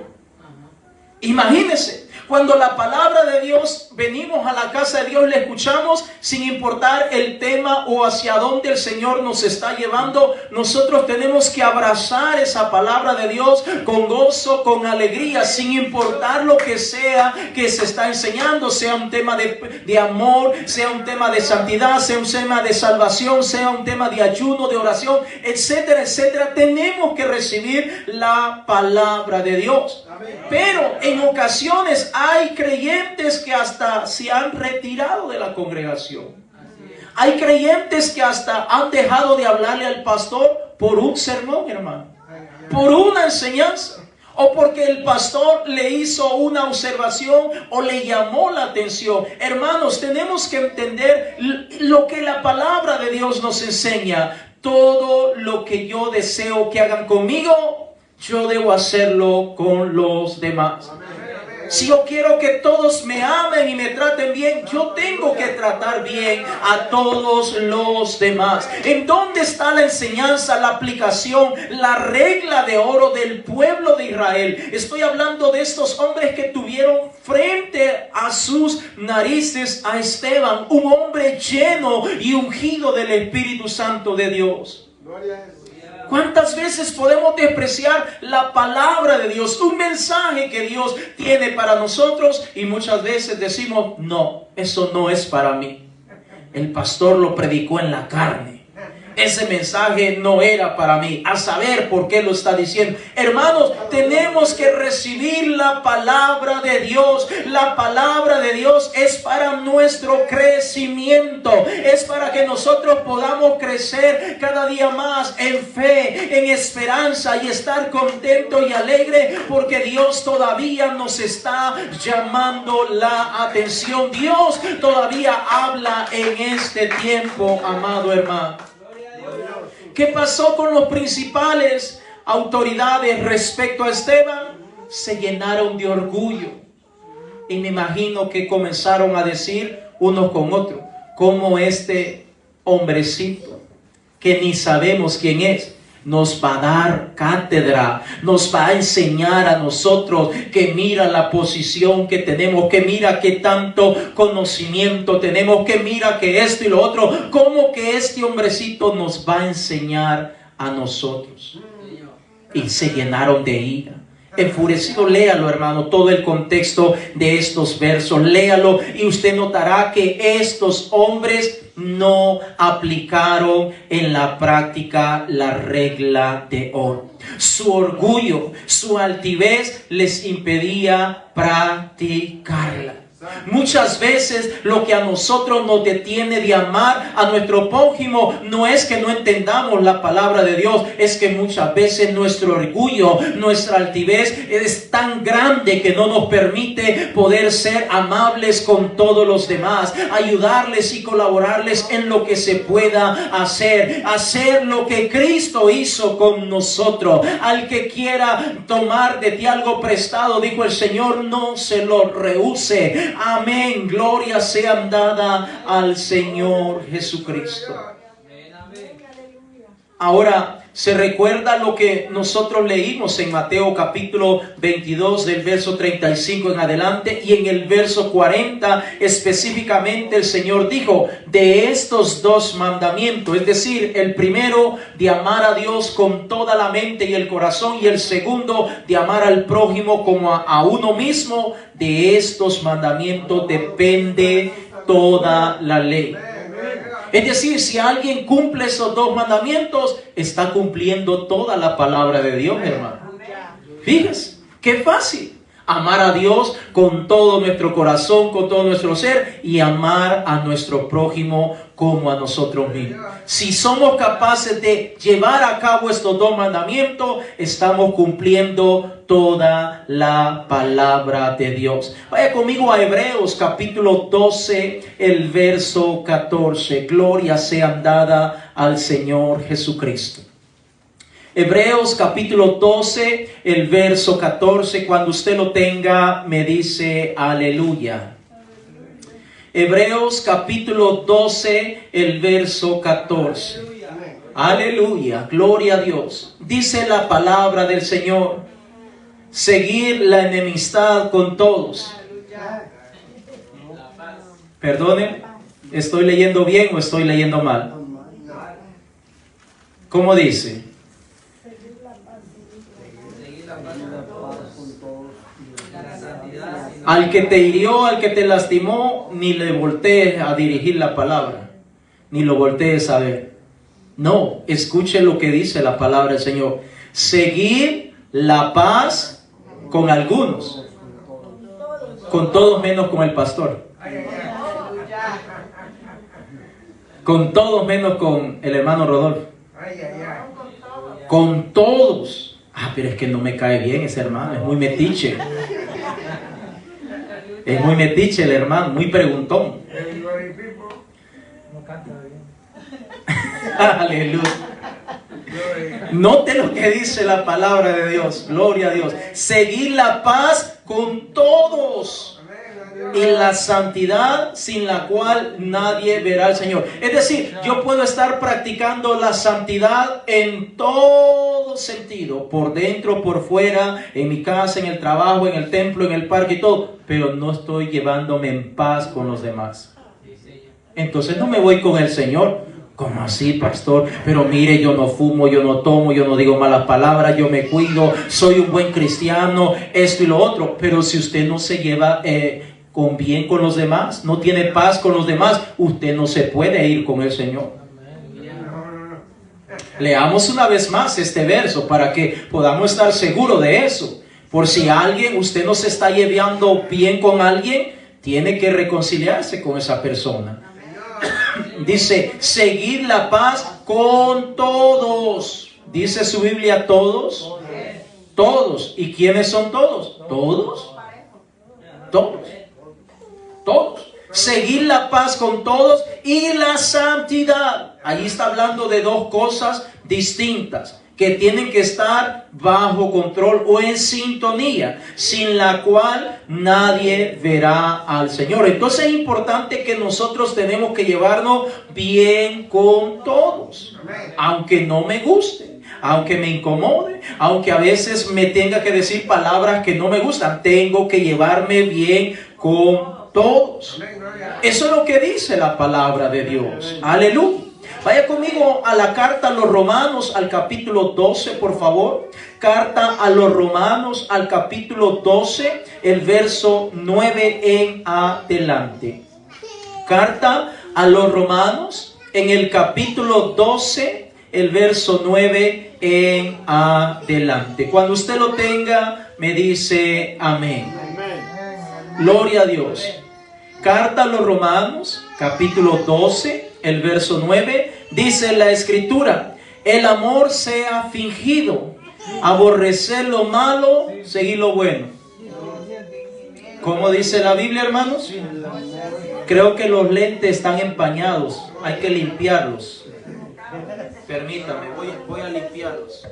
Imagínense, cuando la palabra de Dios venimos a la casa de Dios, le escuchamos sin importar el tema o hacia dónde el Señor nos está llevando. Nosotros tenemos que abrazar esa palabra de Dios con gozo, con alegría, sin importar lo que sea que se está enseñando, sea un tema de amor, sea un tema de santidad, sea un tema de salvación, sea un tema de ayuno, de oración, etcétera, etcétera. Tenemos que recibir la palabra de Dios. Pero en ocasiones hay creyentes que hasta se han retirado de la congregación. Hay creyentes que hasta han dejado de hablarle al pastor por un sermón, hermano, por una enseñanza, o porque el pastor le hizo una observación o le llamó la atención. Hermanos, tenemos que entender lo que la palabra de Dios nos enseña. Todo lo que yo deseo que hagan conmigo, yo debo hacerlo con los demás. Si yo quiero que todos me amen y me traten bien, yo tengo que tratar bien a todos los demás. ¿En dónde está la enseñanza, la aplicación, la regla de oro del pueblo de Israel? Estoy hablando de estos hombres que tuvieron frente a sus narices a Esteban, un hombre lleno y ungido del Espíritu Santo de Dios. Gloria a Jesús. ¿Cuántas veces podemos despreciar la palabra de Dios? Un mensaje que Dios tiene para nosotros y muchas veces decimos, no, eso no es para mí. El pastor lo predicó en la carne. Ese mensaje no era para mí. A saber por qué lo está diciendo. Hermanos, tenemos que recibir la palabra de Dios. La palabra de Dios es para nuestro crecimiento. Es para que nosotros podamos crecer cada día más en fe, en esperanza y estar contento y alegre porque Dios todavía nos está llamando la atención. Dios todavía habla en este tiempo, amado hermano. ¿Qué pasó con los principales autoridades respecto a Esteban? Se llenaron de orgullo. Y me imagino que comenzaron a decir unos con otros, como este hombrecito, que ni sabemos quién es, nos va a dar cátedra, nos va a enseñar a nosotros, que mira la posición que tenemos, que mira qué tanto conocimiento tenemos, que mira que esto y lo otro, como que este hombrecito nos va a enseñar a nosotros. Y se llenaron de ira. Enfurecido, léalo hermano, todo el contexto de estos versos, léalo y usted notará que estos hombres no aplicaron en la práctica la regla de oro. Su orgullo, su altivez les impedía practicarla. Muchas veces lo que a nosotros nos detiene de amar a nuestro prójimo no es que no entendamos la palabra de Dios, es que muchas veces nuestro orgullo, nuestra altivez es tan grande que no nos permite poder ser amables con todos los demás, ayudarles y colaborarles en lo que se pueda hacer lo que Cristo hizo con nosotros. Al que quiera tomar de ti algo prestado, dijo el Señor, no se lo rehúse. Amén, gloria sea dada al Señor Jesucristo. Ahora, se recuerda lo que nosotros leímos en Mateo capítulo 22 del verso 35 en adelante, y en el verso 40 específicamente el Señor dijo, de estos dos mandamientos, es decir, el primero de amar a Dios con toda la mente y el corazón, y el segundo de amar al prójimo como a uno mismo, de estos mandamientos depende toda la ley. Es decir, si alguien cumple esos dos mandamientos, está cumpliendo toda la palabra de Dios, hermano. Fíjese, qué fácil. Amar a Dios con todo nuestro corazón, con todo nuestro ser, y amar a nuestro prójimo como a nosotros mismos. Si somos capaces de llevar a cabo estos dos mandamientos, estamos cumpliendo toda la palabra de Dios. Vaya conmigo a Hebreos capítulo 12, el verso 14. Gloria sea dada al Señor Jesucristo. Hebreos capítulo 12, el verso 14. Cuando usted lo tenga, me dice aleluya. Hebreos capítulo 12, el verso 14. Aleluya, gloria a Dios. Dice la palabra del Señor: seguir la enemistad con todos Perdone, ¿estoy leyendo bien o estoy leyendo mal? ¿Cómo dice? Al que te hirió, al que te lastimó, ni le voltees a dirigir la palabra, ni lo voltees a ver. No, escuche lo que dice la palabra del Señor. Seguir la paz con algunos, con todos menos con el pastor, con todos menos con el hermano Rodolfo, con todos. Pero es que no me cae bien ese hermano, es muy metiche. Es muy metiche el hermano, muy preguntón. No canta bien. Aleluya. Note lo que dice la palabra de Dios. Gloria a Dios. Seguir la paz con todos y la santidad sin la cual nadie verá al Señor. Es decir, yo puedo estar practicando la santidad en todo sentido, por dentro, por fuera, en mi casa, en el trabajo, en el templo, en el parque y todo, pero no estoy llevándome en paz con los demás. Entonces no me voy con el Señor. ¿Cómo así, pastor? Pero mire, yo no fumo, yo no tomo, yo no digo malas palabras, yo me cuido, soy un buen cristiano, esto y lo otro. Pero si usted no se lleva con bien con los demás, no tiene paz con los demás, usted no se puede ir con el Señor. Leamos una vez más este verso para que podamos estar seguros de eso. Por si usted no se está llevando bien con alguien, tiene que reconciliarse con esa persona. Dice, seguir la paz con todos. Dice su Biblia, todos. Todos. ¿Y quiénes son todos? Todos. Todos. Todos. Seguir la paz con todos y la santidad. Ahí está hablando de dos cosas distintas que tienen que estar bajo control o en sintonía, sin la cual nadie verá al Señor. Entonces es importante que nosotros tenemos que llevarnos bien con todos, aunque no me guste, aunque me incomode, aunque a veces me tenga que decir palabras que no me gustan, tengo que llevarme bien con todos. Eso es lo que dice la palabra de Dios. Aleluya. Vaya conmigo a la carta a los Romanos, al capítulo 12, por favor. Carta a los Romanos, al capítulo 12, el verso 9 en adelante. Carta a los Romanos, en el capítulo 12, el verso 9 en adelante. Cuando usted lo tenga, me dice amén. Gloria a Dios. Carta a los Romanos, capítulo 12, el verso 9, dice la Escritura: el amor sea fingido, aborrecer lo malo, seguir lo bueno. ¿Cómo dice la Biblia, hermanos? Creo que los lentes están empañados, hay que limpiarlos. Permítame, voy a limpiarlos.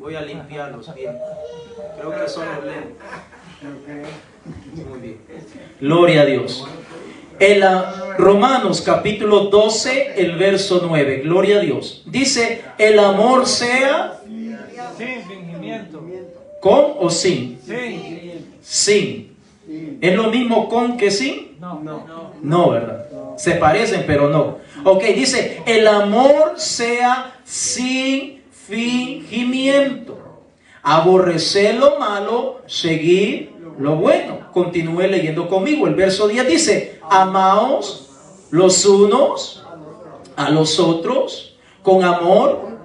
Voy a limpiarlos bien. Creo que son los lentes. Muy bien. Gloria a Dios. En Romanos capítulo 12, el verso 9. Gloria a Dios. Dice, el amor sea Sin fingimiento. ¿con o sin? Sin. Sin. ¿Es lo mismo con que sin? No, ¿verdad? Se parecen, pero no. Ok, dice, el amor sea sin fingimiento. Aborrecer lo malo, seguir lo bueno. Continúe leyendo conmigo. El verso 10 dice, amaos los unos a los otros con amor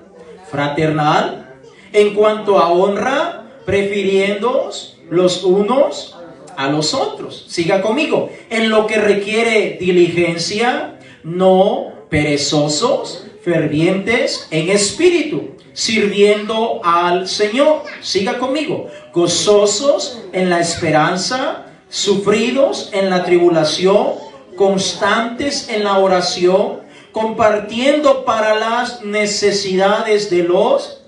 fraternal, en cuanto a honra, prefiriéndoos los unos a los otros. Siga conmigo. En lo que requiere diligencia, no perezosos, fervientes en espíritu, sirviendo al Señor. Siga conmigo. Gozosos en la esperanza, sufridos en la tribulación, constantes en la oración, compartiendo para las necesidades de los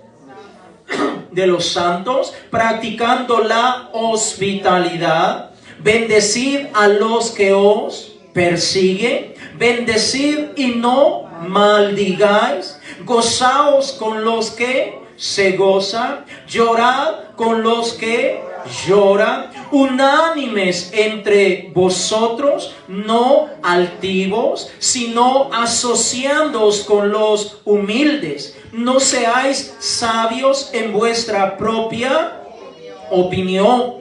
santos, practicando la hospitalidad. Bendecid a los que os persiguen, bendecid y no maldigáis. Gozaos con los que se gozan, llorad con los que lloran, unánimes entre vosotros, no altivos, sino asociándoos con los humildes. No seáis sabios en vuestra propia opinión.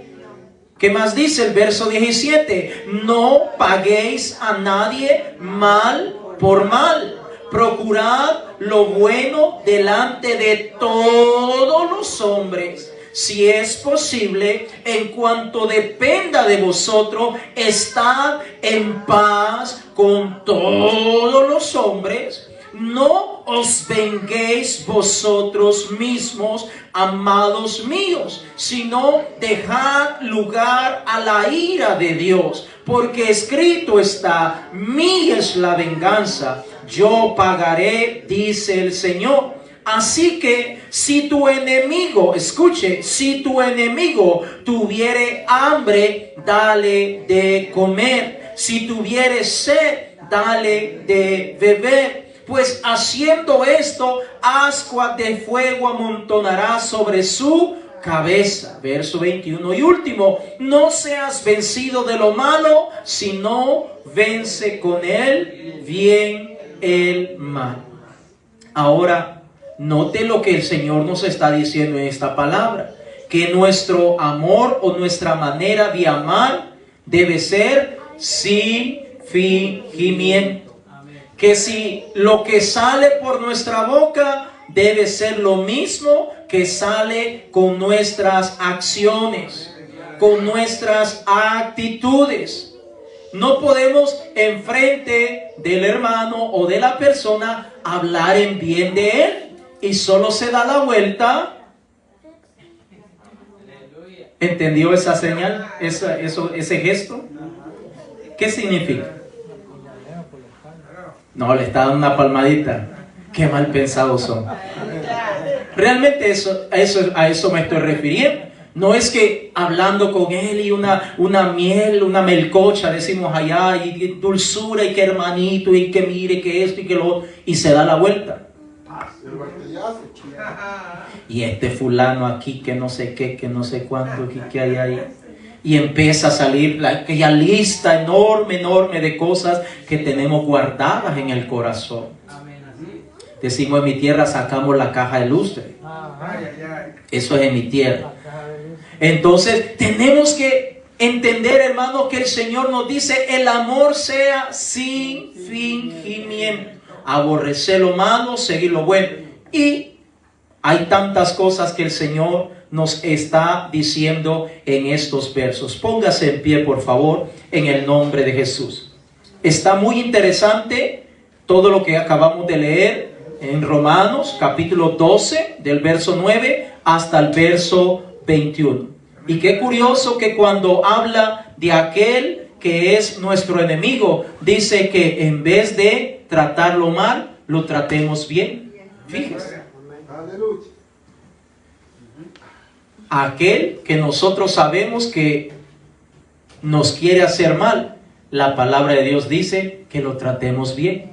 ¿Qué más dice el verso 17? No paguéis a nadie mal por mal. Procurad lo bueno delante de todos los hombres. Si es posible, en cuanto dependa de vosotros, estad en paz con todos los hombres. No os venguéis vosotros mismos, amados míos, sino dejad lugar a la ira de Dios, porque escrito está: mía es la venganza, yo pagaré, dice el Señor. Así que si tu enemigo, escuche, si tu enemigo tuviere hambre, dale de comer. Si tuviere sed, dale de beber. Pues haciendo esto, ascuas de fuego amontonará sobre su cabeza. Verso 21 y último: no seas vencido de lo malo, sino vence con el bien el mal. Ahora, note lo que el Señor nos está diciendo en esta palabra, que nuestro amor o nuestra manera de amar debe ser sin fingimiento. Que si lo que sale por nuestra boca debe ser lo mismo que sale con nuestras acciones, con nuestras actitudes. No podemos enfrente del hermano o de la persona hablar en bien de él y solo se da la vuelta. ¿Entendió esa señal? Ese gesto. ¿Qué significa? No, le está dando una palmadita. Qué mal pensados son. Realmente a eso me estoy refiriendo. No es que hablando con él y una miel, una melcocha, decimos allá, y dulzura, y que hermanito, y que mire, que esto y que lo, y se da la vuelta. Y este fulano aquí, que no sé qué, que no sé cuánto, que hay ahí. Y empieza a salir aquella lista enorme de cosas que tenemos guardadas en el corazón. Decimos en mi tierra, sacamos la caja de lustre. Eso es en mi tierra. Entonces tenemos que entender, hermano, que el Señor nos dice: el amor sea sin fingimiento. Aborrecer lo malo, seguir lo bueno. Y hay tantas cosas que el Señor nos está diciendo en estos versos. Póngase en pie, por favor, en el nombre de Jesús. Está muy interesante todo lo que acabamos de leer en Romanos, capítulo 12, del verso 9 hasta el verso 21. Y qué curioso que cuando habla de aquel que es nuestro enemigo, dice que en vez de tratarlo mal, lo tratemos bien. Fíjese. Aquel que nosotros sabemos que nos quiere hacer mal, la palabra de Dios dice que lo tratemos bien.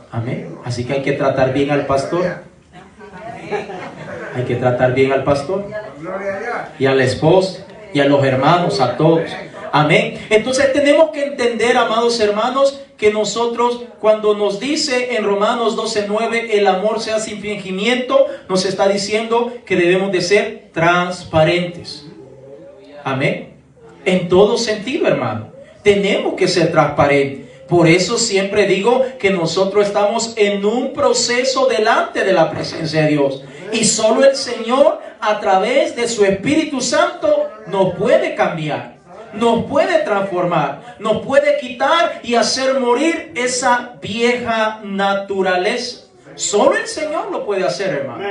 Amén. Así que hay que tratar bien al pastor. Hay que tratar bien al pastor y a la esposa y a los hermanos, a todos. Amén. Entonces tenemos que entender, amados hermanos, que nosotros, cuando nos dice en Romanos 12:9, el amor sea sin fingimiento, nos está diciendo que debemos de ser transparentes. Amén. En todo sentido, hermano, tenemos que ser transparentes. Por eso siempre digo que nosotros estamos en un proceso delante de la presencia de Dios. Y solo el Señor, a través de su Espíritu Santo, nos puede cambiar, nos puede transformar, nos puede quitar y hacer morir esa vieja naturaleza. Solo el Señor lo puede hacer, hermano.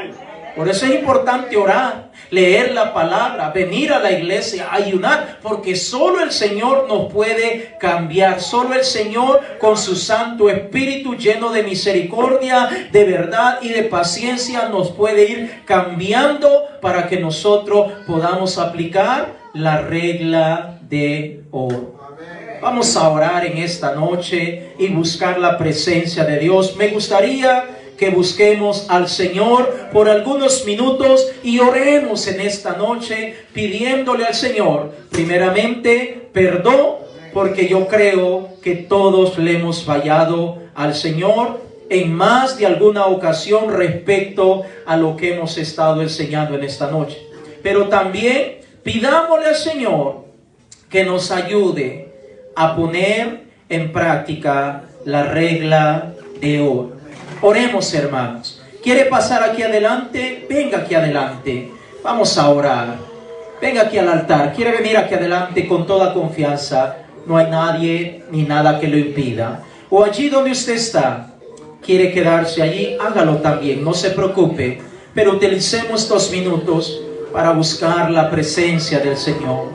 Por eso es importante orar, leer la palabra, venir a la iglesia, ayunar, porque solo el Señor nos puede cambiar. Solo el Señor, con su Santo Espíritu lleno de misericordia, de verdad y de paciencia, nos puede ir cambiando para que nosotros podamos aplicar la regla de oro. Vamos a orar en esta noche y buscar la presencia de Dios. Me gustaría que busquemos al Señor por algunos minutos y oremos en esta noche pidiéndole al Señor, primeramente, perdón, porque yo creo que todos le hemos fallado al Señor en más de alguna ocasión respecto a lo que hemos estado enseñando en esta noche. Pero también pidámosle al Señor que nos ayude a poner en práctica la regla de oro. Oremos, hermanos. ¿Quiere pasar aquí adelante? Venga aquí adelante. Vamos a orar. Venga aquí al altar. ¿Quiere venir aquí adelante con toda confianza? No hay nadie ni nada que lo impida. O allí donde usted está, quiere quedarse allí, hágalo también, no se preocupe. Pero utilicemos estos minutos para buscar la presencia del Señor.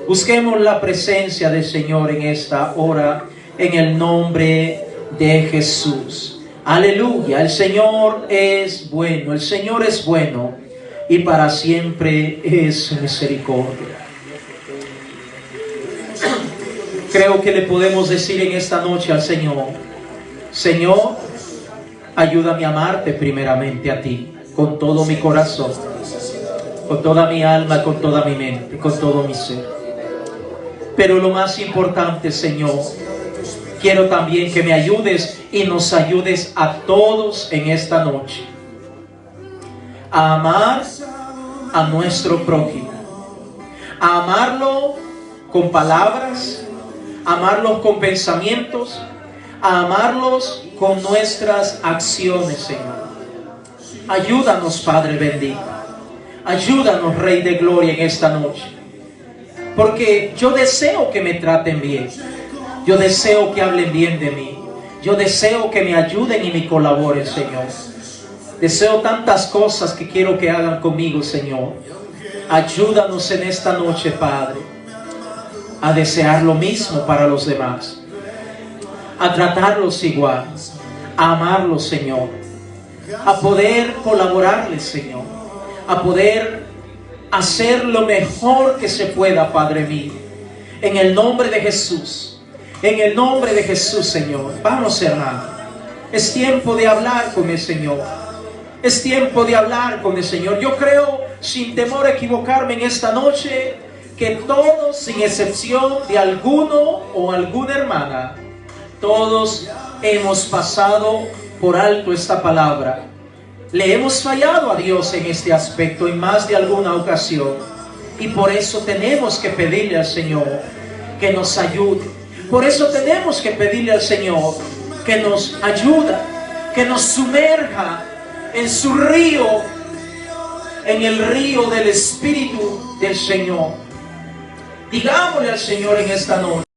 Busquemos la presencia del Señor en esta hora, en el nombre de Jesús. Aleluya, el Señor es bueno, el Señor es bueno y para siempre es su misericordia. Creo que le podemos decir en esta noche al Señor: Señor, ayúdame a amarte primeramente a ti, con todo mi corazón, con toda mi alma, con toda mi mente, con todo mi ser. Pero lo más importante, Señor, quiero también que me ayudes y nos ayudes a todos en esta noche a amar a nuestro prójimo, a amarlo con palabras, a amarlos con pensamientos, a amarlos con nuestras acciones, Señor. Ayúdanos, Padre bendito. Ayúdanos, Rey de Gloria, en esta noche. Porque yo deseo que me traten bien. Yo deseo que hablen bien de mí. Yo deseo que me ayuden y me colaboren, Señor. Deseo tantas cosas que quiero que hagan conmigo, Señor. Ayúdanos en esta noche, Padre, a desear lo mismo para los demás, a tratarlos igual, a amarlos, Señor, a poder colaborarles, Señor, a poder hacer lo mejor que se pueda, Padre mío, en el nombre de Jesús. En el nombre de Jesús, Señor. Vamos, hermano. Es tiempo de hablar con el Señor. Es tiempo de hablar con el Señor. Yo creo, sin temor a equivocarme en esta noche, que todos, sin excepción de alguno o alguna hermana, todos hemos pasado por alto esta palabra. Le hemos fallado a Dios en este aspecto en más de alguna ocasión. Y por eso tenemos que pedirle al Señor que nos ayude. Por eso tenemos que pedirle al Señor que nos ayude, que nos sumerja en su río, en el río del Espíritu del Señor. Digámosle al Señor en esta noche: